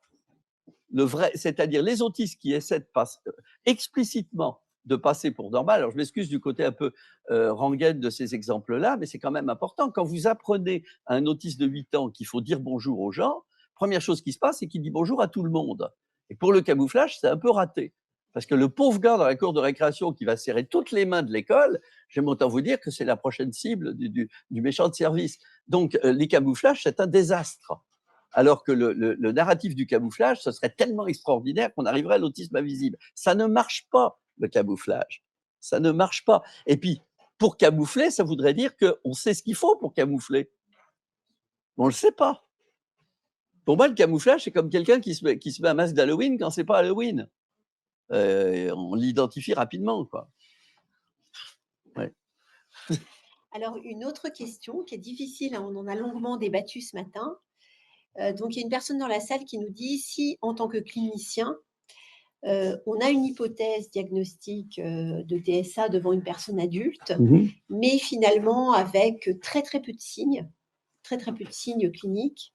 B: C'est-à-dire les autistes qui essaient de passer explicitement de passer pour normal. Alors je m'excuse du côté un peu rengaine de ces exemples-là, mais c'est quand même important. Quand vous apprenez à un autiste de 8 ans qu'il faut dire bonjour aux gens, première chose qui se passe, c'est qu'il dit bonjour à tout le monde. Et pour le camouflage, c'est un peu raté. Parce que le pauvre gars dans la cour de récréation qui va serrer toutes les mains de l'école, j'aime autant vous dire que c'est la prochaine cible du méchant de service. Donc les camouflages, c'est un désastre. Alors que le narratif du camouflage, ce serait tellement extraordinaire qu'on arriverait à l'autisme invisible. Ça ne marche pas, le camouflage. Ça ne marche pas. Et puis, pour camoufler, ça voudrait dire qu'on sait ce qu'il faut pour camoufler. On ne le sait pas. Pour moi, le camouflage, c'est comme quelqu'un qui se met un masque d'Halloween quand c'est pas Halloween. On l'identifie rapidement, quoi. Ouais.
A: Alors, une autre question qui est difficile, hein, on en a longuement débattu ce matin. Donc, il y a une personne dans la salle qui nous dit si, en tant que clinicien, on a une hypothèse diagnostique de TSA devant une personne adulte, mais finalement avec très peu de signes, très peu de signes cliniques,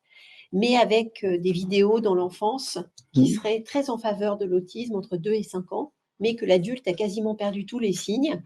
A: mais avec des vidéos dans l'enfance qui seraient très en faveur de l'autisme entre 2 et 5 ans, mais que l'adulte a quasiment perdu tous les signes.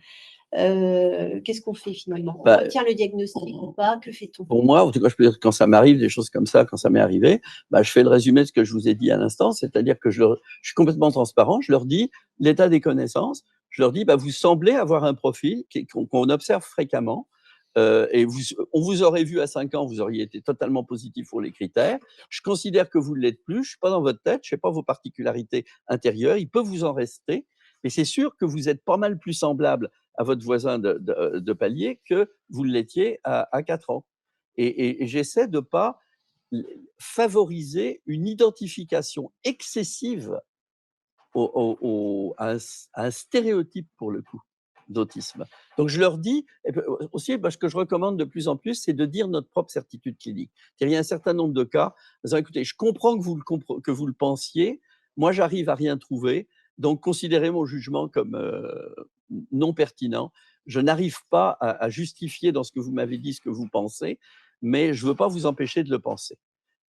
A: Qu'est-ce qu'on fait finalement? On retient le diagnostic ou pas? Que fait-on?
B: Pour moi, en tout cas, je peux dire que quand ça m'arrive, des choses comme ça, quand ça m'est arrivé, je fais le résumé de ce que je vous ai dit à l'instant, c'est-à-dire que je suis complètement transparent, je leur dis l'état des connaissances, je leur dis, vous semblez avoir un profil qu'on observe fréquemment, et on vous aurait vu à 5 ans, vous auriez été totalement positif pour les critères. Je considère que vous ne l'êtes plus, je ne suis pas dans votre tête, je ne sais pas vos particularités intérieures, il peut vous en rester, mais c'est sûr que vous êtes pas mal plus semblable à votre voisin de palier que vous l'étiez à 4 ans. Et j'essaie de ne pas favoriser une identification excessive à un stéréotype, pour le coup, d'autisme. Donc je leur dis, aussi, ce que je recommande de plus en plus, c'est de dire notre propre certitude clinique. Il y a un certain nombre de cas, en disant, écoutez, je comprends que vous le pensiez, moi j'arrive à rien trouver, donc considérez mon jugement comme non pertinent. Je n'arrive pas à justifier dans ce que vous m'avez dit ce que vous pensez, mais je ne veux pas vous empêcher de le penser.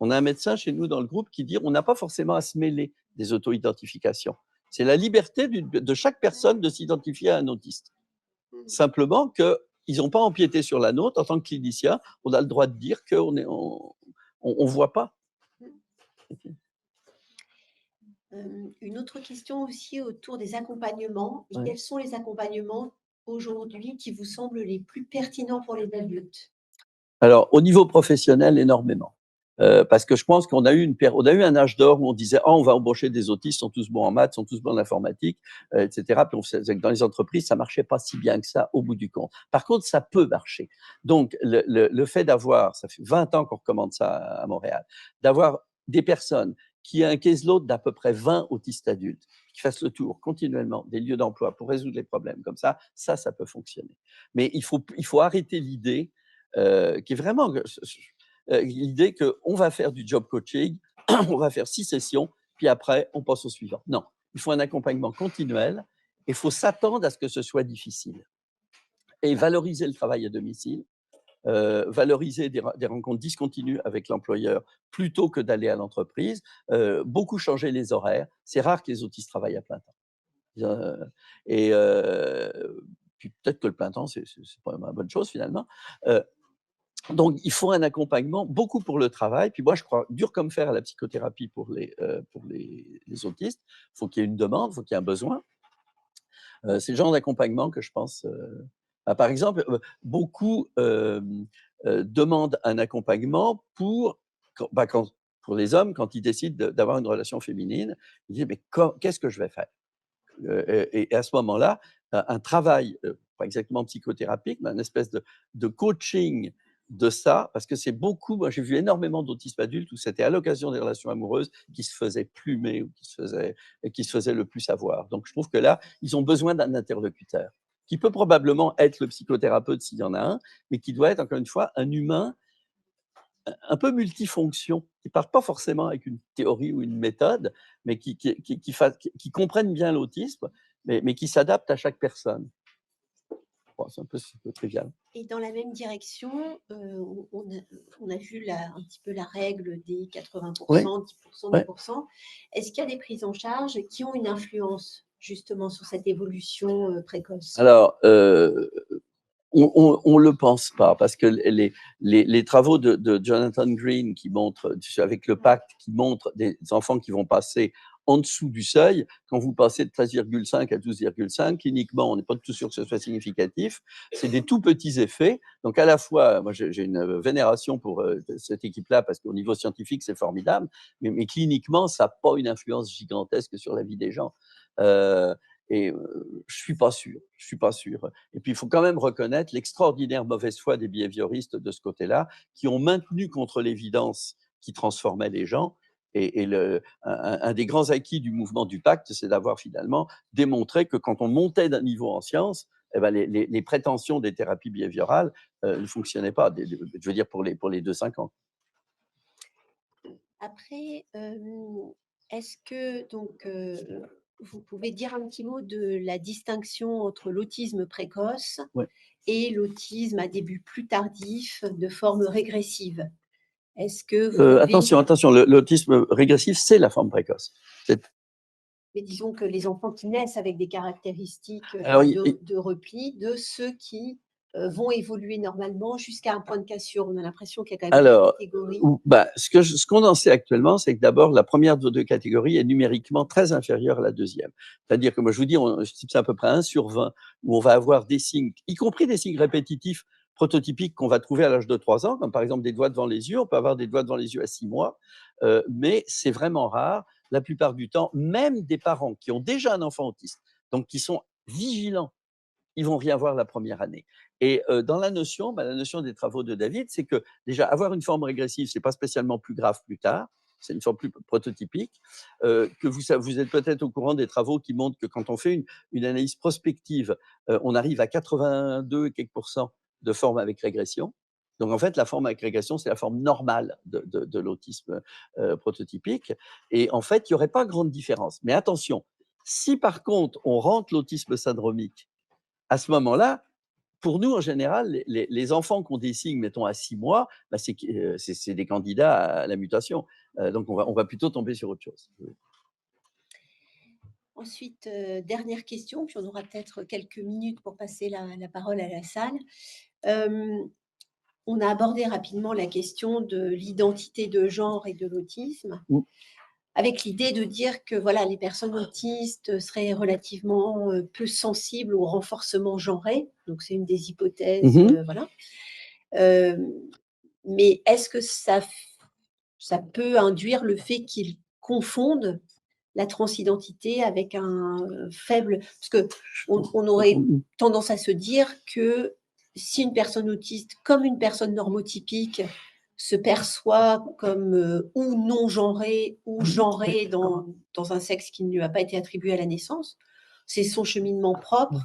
B: On a un médecin chez nous dans le groupe qui dit on n'a pas forcément à se mêler des auto-identifications. C'est la liberté de chaque personne de s'identifier à un autiste. Simplement qu'ils n'ont pas empiété sur la nôtre. En tant que clinicien, on a le droit de dire qu'on ne voit pas.
A: Une autre question aussi autour des accompagnements. Ouais. Quels sont les accompagnements aujourd'hui qui vous semblent les plus pertinents pour les adultes?
B: Alors, au niveau professionnel, énormément. Parce que je pense qu'on a eu un âge d'or où on disait on va embaucher des autistes, sont tous bons en maths, sont tous bons en informatique, etc. Puis on faisait que dans les entreprises, ça marchait pas si bien que ça au bout du compte. Par contre, ça peut marcher. Donc, le fait d'avoir, ça fait 20 ans qu'on recommande ça à Montréal, d'avoir des personnes qui aient un caseload d'à peu près 20 autistes adultes, qui fassent le tour continuellement des lieux d'emploi pour résoudre les problèmes comme ça peut fonctionner. Mais il faut arrêter l'idée qui est vraiment l'idée qu'on va faire du job coaching, on va faire 6 sessions, puis après, on passe au suivant. Non, il faut un accompagnement continuel et il faut s'attendre à ce que ce soit difficile. Et valoriser le travail à domicile, valoriser des rencontres discontinues avec l'employeur plutôt que d'aller à l'entreprise, beaucoup changer les horaires. C'est rare que les autistes travaillent à plein temps. Puis peut-être que le plein temps, c'est pas une bonne chose finalement. Donc, il faut un accompagnement, beaucoup pour le travail. Puis moi, je crois dur comme fer à la psychothérapie pour les autistes. Il faut qu'il y ait une demande, il faut qu'il y ait un besoin. C'est le genre d'accompagnement que je pense… par exemple, beaucoup demandent un accompagnement pour les hommes, quand ils décident d'avoir une relation féminine. Ils disent, mais qu'est-ce que je vais faire? Et à ce moment-là, un travail, pas exactement psychothérapique, mais une espèce de coaching de ça, parce que c'est beaucoup, moi j'ai vu énormément d'autisme adultes où c'était à l'occasion des relations amoureuses qui se faisaient plumer ou qui se faisaient le plus avoir. Donc je trouve que là, ils ont besoin d'un interlocuteur qui peut probablement être le psychothérapeute s'il y en a un, mais qui doit être encore une fois un humain un peu multifonction, qui ne part pas forcément avec une théorie ou une méthode, mais qui comprennent bien l'autisme, mais qui s'adapte à chaque personne. Bon, c'est un peu trivial.
A: Et dans la même direction, on a vu un petit peu la règle des 80%,
B: Oui,
A: 10%,
B: oui.
A: 10%. Est-ce qu'il y a des prises en charge qui ont une influence justement sur cette évolution précoce?
B: Alors, on le pense pas parce que les travaux de Jonathan Green qui montrent, avec le pacte, qui montrent des enfants qui vont passer en dessous du seuil. Quand vous passez de 13,5 à 12,5, cliniquement, on n'est pas tout sûr que ce soit significatif. C'est des tout petits effets. Donc, à la fois, moi, j'ai une vénération pour cette équipe-là parce qu'au niveau scientifique, c'est formidable. Mais cliniquement, ça n'a pas une influence gigantesque sur la vie des gens. Euh, et je suis pas sûr. Je suis pas sûr. Et puis, il faut quand même reconnaître l'extraordinaire mauvaise foi des behavioristes de ce côté-là, qui ont maintenu contre l'évidence qui transformait les gens. Et un des grands acquis du mouvement du pacte, c'est d'avoir finalement démontré que quand on montait d'un niveau en science, eh ben les prétentions des thérapies behaviorales ne fonctionnaient pas, je veux dire pour les 2-5 ans.
A: Après, est-ce que donc vous pouvez dire un petit mot de la distinction entre l'autisme précoce
B: Ouais.
A: et l'autisme à début plus tardif de forme régressive? Est-ce que vous avez...
B: Attention, l'autisme régressif, c'est la forme précoce.
A: Mais disons que les enfants qui naissent avec des caractéristiques
B: Alors,
A: de repli, de ceux qui vont évoluer normalement jusqu'à un point de cassure. On a l'impression qu'il y a quand même deux catégories.
B: Ce qu'on en sait actuellement, c'est que d'abord, la première de deux catégories est numériquement très inférieure à la deuxième. C'est-à-dire que moi, je vous dis, c'est à peu près 1 sur 20 où on va avoir des signes, y compris des signes répétitifs prototypiques qu'on va trouver à l'âge de 3 ans, comme par exemple des doigts devant les yeux. On peut avoir des doigts devant les yeux à 6 mois, mais c'est vraiment rare. La plupart du temps, même des parents qui ont déjà un enfant autiste, donc qui sont vigilants, ils vont rien voir la première année. Et dans la notion des travaux de David, c'est que déjà avoir une forme régressive, c'est pas spécialement plus grave plus tard. C'est une forme plus prototypique. Que vous êtes peut-être au courant des travaux qui montrent que quand on fait une analyse prospective, on arrive à 82 et quelques % de formes avec régression. Donc en fait, la forme avec régression, c'est la forme normale de l'autisme prototypique. Et en fait, il n'y aurait pas grande différence. Mais attention, si par contre on rentre l'autisme syndromique à ce moment-là, pour nous, en général, les enfants qui ont des signes, mettons, à 6 mois, bah, c'est des candidats à la mutation. Donc, on va plutôt tomber sur autre chose.
A: Ensuite, dernière question, puis on aura peut-être quelques minutes pour passer la parole à la salle. On a abordé rapidement la question de l'identité de genre et de l'autisme, avec l'idée de dire que voilà, les personnes autistes seraient relativement peu sensibles au renforcement genré. Donc, c'est une des hypothèses. Voilà. Mais est-ce que ça peut induire le fait qu'ils confondent la transidentité avec un faible... Parce qu'on aurait tendance à se dire que si une personne autiste, comme une personne normotypique, se perçoit comme ou non genrée ou genrée dans un sexe qui ne lui a pas été attribué à la naissance, c'est son cheminement propre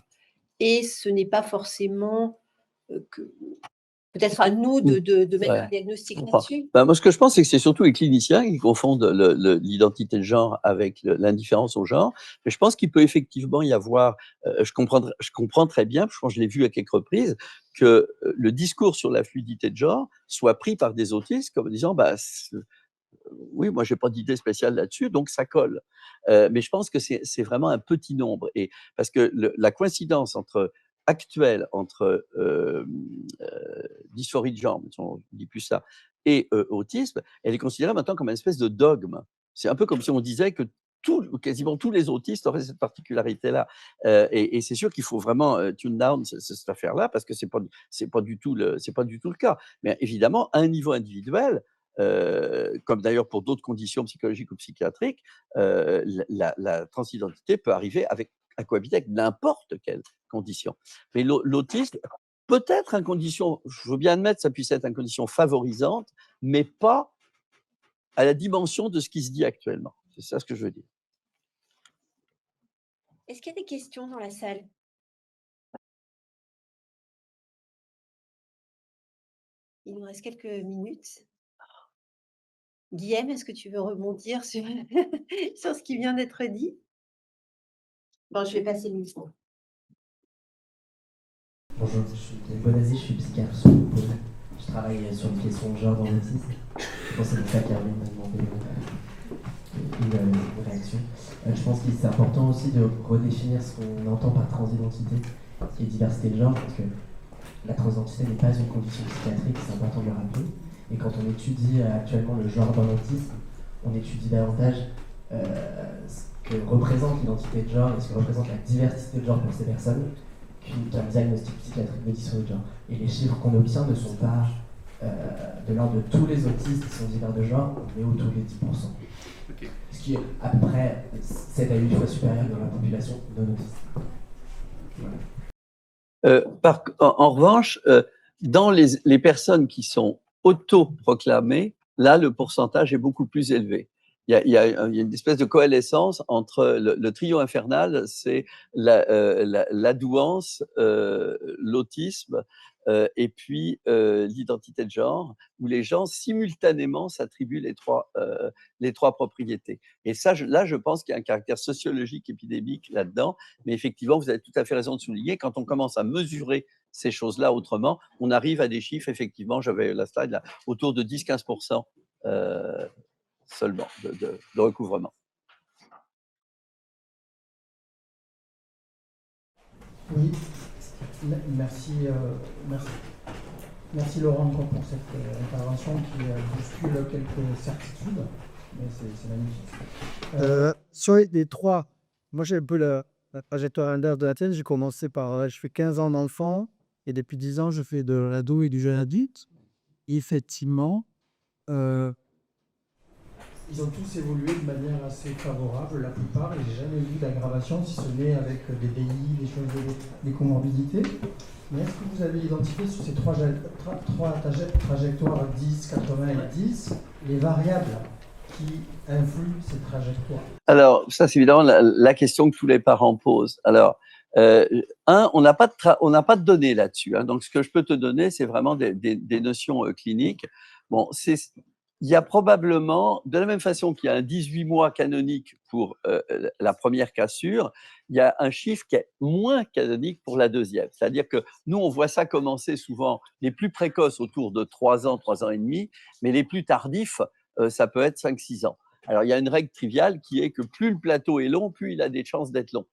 A: et ce n'est pas forcément peut-être à nous de mettre un diagnostic là-dessus.
B: Moi, ce que je pense, c'est que c'est surtout les cliniciens qui confondent l'identité de genre avec l'indifférence au genre. Mais je pense qu'il peut effectivement y avoir, je comprends très bien, je pense que je l'ai vu à quelques reprises, que le discours sur la fluidité de genre soit pris par des autistes comme disant, oui, moi, j'ai pas d'idée spéciale là-dessus, donc ça colle. Mais je pense que c'est vraiment un petit nombre. Et parce que la coïncidence actuelle entre dysphorie de genre, on ne dit plus ça, et autisme, elle est considérée maintenant comme une espèce de dogme. C'est un peu comme si on disait que quasiment tous les autistes auraient cette particularité-là. Et c'est sûr qu'il faut vraiment tune down cette affaire-là parce que c'est pas du tout le cas. Mais évidemment, à un niveau individuel, comme d'ailleurs pour d'autres conditions psychologiques ou psychiatriques, la transidentité peut arriver à cohabiter avec n'importe quelle condition. Mais l'autisme, peut-être une condition, je veux bien admettre, ça puisse être une condition favorisante, mais pas à la dimension de ce qui se dit actuellement. C'est ça ce que je veux dire.
A: Est-ce qu'il y a des questions dans la salle? Il nous reste quelques minutes. Guillaume, est-ce que tu veux rebondir sur, sur ce qui vient d'être dit? Bon, je vais passer le micro.
C: Bonjour, je suis Bonazi, je suis psychiatre sur le pôle. Je travaille sur une question de genre dans l'autisme. Je pense que c'est pour ça qu'Hermine m'a demandé une réaction. Je pense que c'est important aussi de redéfinir ce qu'on entend par transidentité et diversité de genre, parce que la transidentité n'est pas une condition psychiatrique, c'est important de le rappeler. Et quand on étudie actuellement le genre dans l'autisme, on étudie davantage ce que représente l'identité de genre et ce que représente la diversité de genre pour ces personnes qu'un diagnostic psychiatrique de dysphorie de genre. Et les chiffres qu'on obtient ne sont pas de l'ordre de tous les autistes qui sont divers de genre, mais autour des 10%. Okay. Ce qui est à peu près 7 à 8 fois supérieur dans la population non autiste.
B: Voilà. En revanche, dans les personnes qui sont autoproclamées, là, le pourcentage est beaucoup plus élevé. Il y a une espèce de coalescence entre le trio infernal, c'est l'adouance, l'autisme et puis l'identité de genre, où les gens simultanément s'attribuent les trois propriétés. Et ça, là, je pense qu'il y a un caractère sociologique épidémique là-dedans, mais effectivement, vous avez tout à fait raison de souligner, quand on commence à mesurer ces choses-là autrement, on arrive à des chiffres, effectivement, j'avais la slide là, autour de 10-15% seulement de recouvrement.
D: Oui, merci Laurent pour cette intervention qui bouscule quelques certitudes, mais c'est magnifique.
E: Sur les trois, moi j'ai un peu la trajectoire inverse de la tienne. J'ai commencé par, je fais 15 ans d'enfant et depuis 10 ans je fais de l'ado et du jeune adulte. Et effectivement,
D: ils ont tous évolué de manière assez favorable, la plupart, et j'ai jamais vu d'aggravation, si ce n'est avec des BI, des comorbidités. Mais est-ce que vous avez identifié sur ces trois trajectoires 10, 80 et 10, les variables qui influent ces trajectoires?
B: Alors, ça c'est évidemment la question que tous les parents posent. Alors, on n'a pas de données là-dessus. Hein. Donc, ce que je peux te donner, c'est vraiment des notions cliniques. Bon, il y a probablement, de la même façon qu'il y a un 18 mois canonique pour la première cassure, il y a un chiffre qui est moins canonique pour la deuxième. C'est-à-dire que nous, on voit ça commencer souvent, les plus précoces autour de 3 ans, 3 ans et demi, mais les plus tardifs, ça peut être 5-6 ans. Alors, il y a une règle triviale qui est que plus le plateau est long, plus il a des chances d'être long.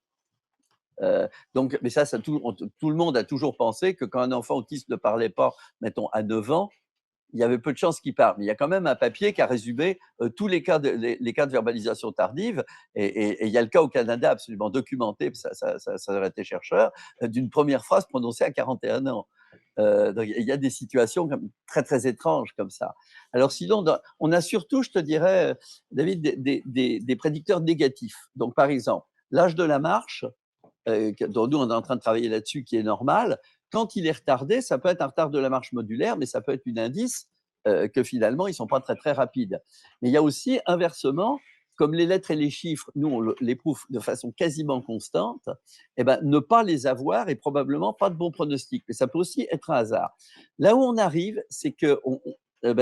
B: Donc, mais ça tout le monde a toujours pensé que quand un enfant autiste ne parlait pas, mettons, à 9 ans, il y avait peu de chances qu'il parle. Mais il y a quand même un papier qui a résumé tous les cas de verbalisation tardive. Et il y a le cas au Canada absolument documenté, ça aurait été chercheur, d'une première phrase prononcée à 41 ans. Donc il y a des situations très, très étranges comme ça. Alors sinon, on a surtout, je te dirais, David, des prédicteurs négatifs. Donc par exemple, l'âge de la marche, dont nous, on est en train de travailler là-dessus, qui est normal, quand il est retardé, ça peut être un retard de la marche modulaire, mais ça peut être un indice que finalement, ils ne sont pas très, très rapides. Mais il y a aussi, inversement, comme les lettres et les chiffres, nous, on les prouve de façon quasiment constante, eh ben, ne pas les avoir est probablement pas de bon pronostic. Mais ça peut aussi être un hasard. Là où on arrive, c'est que,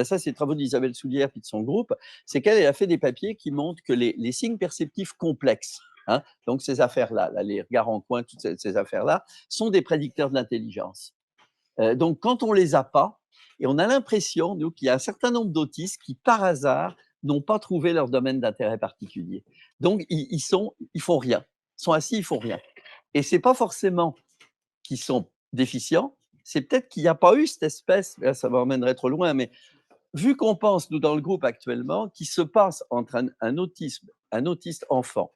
B: ça, c'est les travaux d'Isabelle Soulière et de son groupe, c'est qu'elle a fait des papiers qui montrent que les signes perceptifs complexes, hein, donc ces affaires-là, là, les regards en coin, toutes ces affaires-là, sont des prédicteurs de l'intelligence. Donc quand on les a pas, et on a l'impression, nous, qu'il y a un certain nombre d'autistes qui, par hasard, n'ont pas trouvé leur domaine d'intérêt particulier. Donc ils font rien. Ils sont assis, ils font rien. Et c'est pas forcément qu'ils sont déficients, c'est peut-être qu'il n'y a pas eu cette espèce, là, ça m'emmènerait trop loin, mais vu qu'on pense, nous, dans le groupe actuellement, qu'il se passe entre un autiste enfant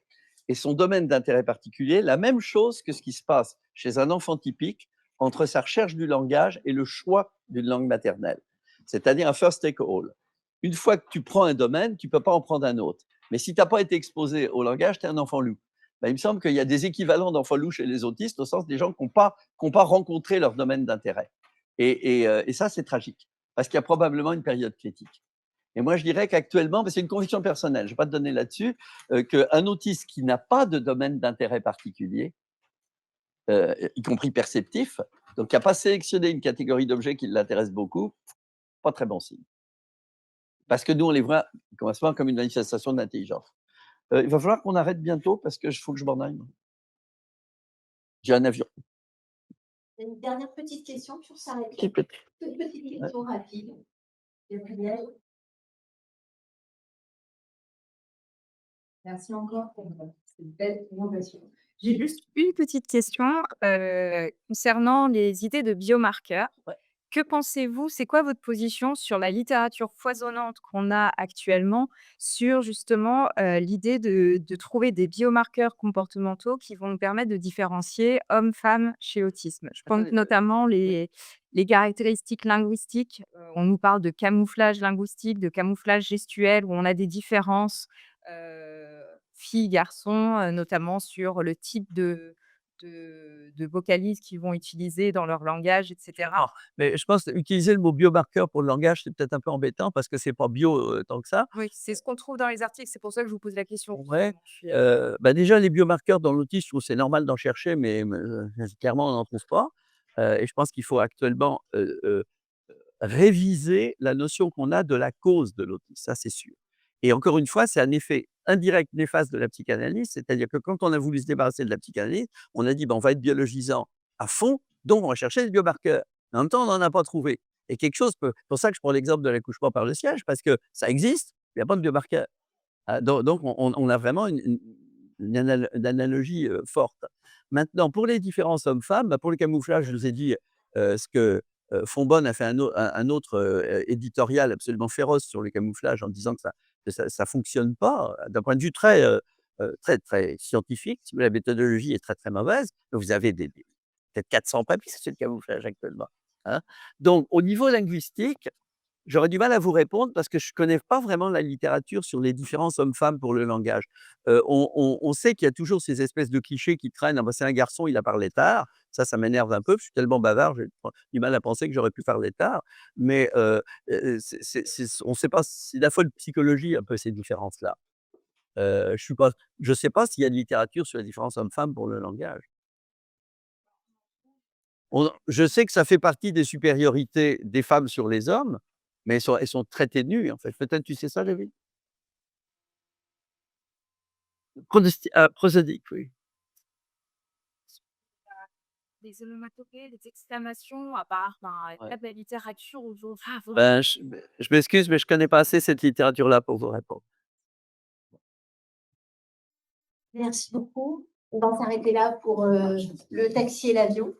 B: et son domaine d'intérêt particulier, la même chose que ce qui se passe chez un enfant typique entre sa recherche du langage et le choix d'une langue maternelle. C'est-à-dire un first take all. Une fois que tu prends un domaine, tu ne peux pas en prendre un autre. Mais si tu n'as pas été exposé au langage, tu es un enfant loup. Ben, il me semble qu'il y a des équivalents d'enfants loups chez les autistes, au sens des gens qui n'ont pas rencontré leur domaine d'intérêt. Et ça, c'est tragique, parce qu'il y a probablement une période critique. Et moi, je dirais qu'actuellement, c'est une conviction personnelle, je ne vais pas te donner là-dessus, qu'un autiste qui n'a pas de domaine d'intérêt particulier, y compris perceptif, donc qui n'a pas sélectionné une catégorie d'objets qui l'intéresse beaucoup, pas très bon signe. Parce que nous, on les voit commencement comme une manifestation d'intelligence. Il va falloir qu'on arrête bientôt parce qu'il faut que je m'en aille. J'ai un avion.
A: Une dernière petite question sur ça.
B: Petit peu.
A: Toute petite question rapide. Gabriel.
F: Merci encore pour cette belle présentation. J'ai juste une petite question concernant les idées de biomarqueurs.
B: Ouais.
F: Que pensez-vous, c'est quoi votre position sur la littérature foisonnante qu'on a actuellement sur justement l'idée de trouver des biomarqueurs comportementaux qui vont nous permettre de différencier hommes-femmes chez autisme? Je pense
B: Attendez,
F: notamment les caractéristiques linguistiques. On nous parle de camouflage linguistique, de camouflage gestuel, où on a des différences filles, garçons, notamment sur le type de vocalises qu'ils vont utiliser dans leur langage, etc.
B: Mais je pense utiliser le mot biomarqueur pour le langage, c'est peut-être un peu embêtant parce que c'est pas bio tant que ça.
F: Oui, c'est ce qu'on trouve dans les articles, c'est pour ça que je vous pose la question.
B: Ouais,
F: Je suis,
B: bah, déjà les biomarqueurs dans l'autisme, je trouve c'est normal d'en chercher, mais clairement on n'en trouve pas. Et je pense qu'il faut actuellement réviser la notion qu'on a de la cause de l'autisme, ça c'est sûr. Et encore une fois, c'est un effet indirect néfaste de la psychanalyse, c'est-à-dire que quand on a voulu se débarrasser de la psychanalyse, on a dit ben, on va être biologisant à fond, donc on va chercher des biomarqueurs. Mais en même temps, on n'en a pas trouvé. Et quelque chose peut. C'est pour ça que je prends l'exemple de l'accouchement par le siège, parce que ça existe, il n'y a pas de biomarqueur. Donc, on a vraiment une analogie forte. Maintenant, pour les différences hommes-femmes, bah, pour le camouflage, je vous ai dit ce que Fonbonne a fait un autre éditorial absolument féroce sur le camouflage en disant que ça fonctionne pas d'un point de vue très, très scientifique. La méthodologie est très, très mauvaise. Vous avez peut-être 400 papiers sur le camouflage actuellement. Hein. Donc, au niveau linguistique, j'aurais du mal à vous répondre parce que je ne connais pas vraiment la littérature sur les différences hommes-femmes pour le langage. On sait qu'il y a toujours ces espèces de clichés qui traînent. Ah bah, c'est un garçon, il a parlé tard. Ça m'énerve un peu. Je suis tellement bavard, j'ai du mal à penser que j'aurais pu parler tard. Mais on ne sait pas, c'est la folle psychologie un peu ces différences-là. Je ne sais pas s'il y a de littérature sur les différences hommes-femmes pour le langage. Je sais que ça fait partie des supériorités des femmes sur les hommes, mais elles sont très ténues, en fait. Peut-être tu sais ça, David? Prosodique, oui.
F: des onomatopées, des exclamations, à part
B: Ouais.
F: de la littérature aujourd'hui.
B: Ben, je m'excuse, mais je connais pas assez cette littérature-là pour vous répondre.
A: Merci beaucoup. On va s'arrêter là pour le taxi et l'avion.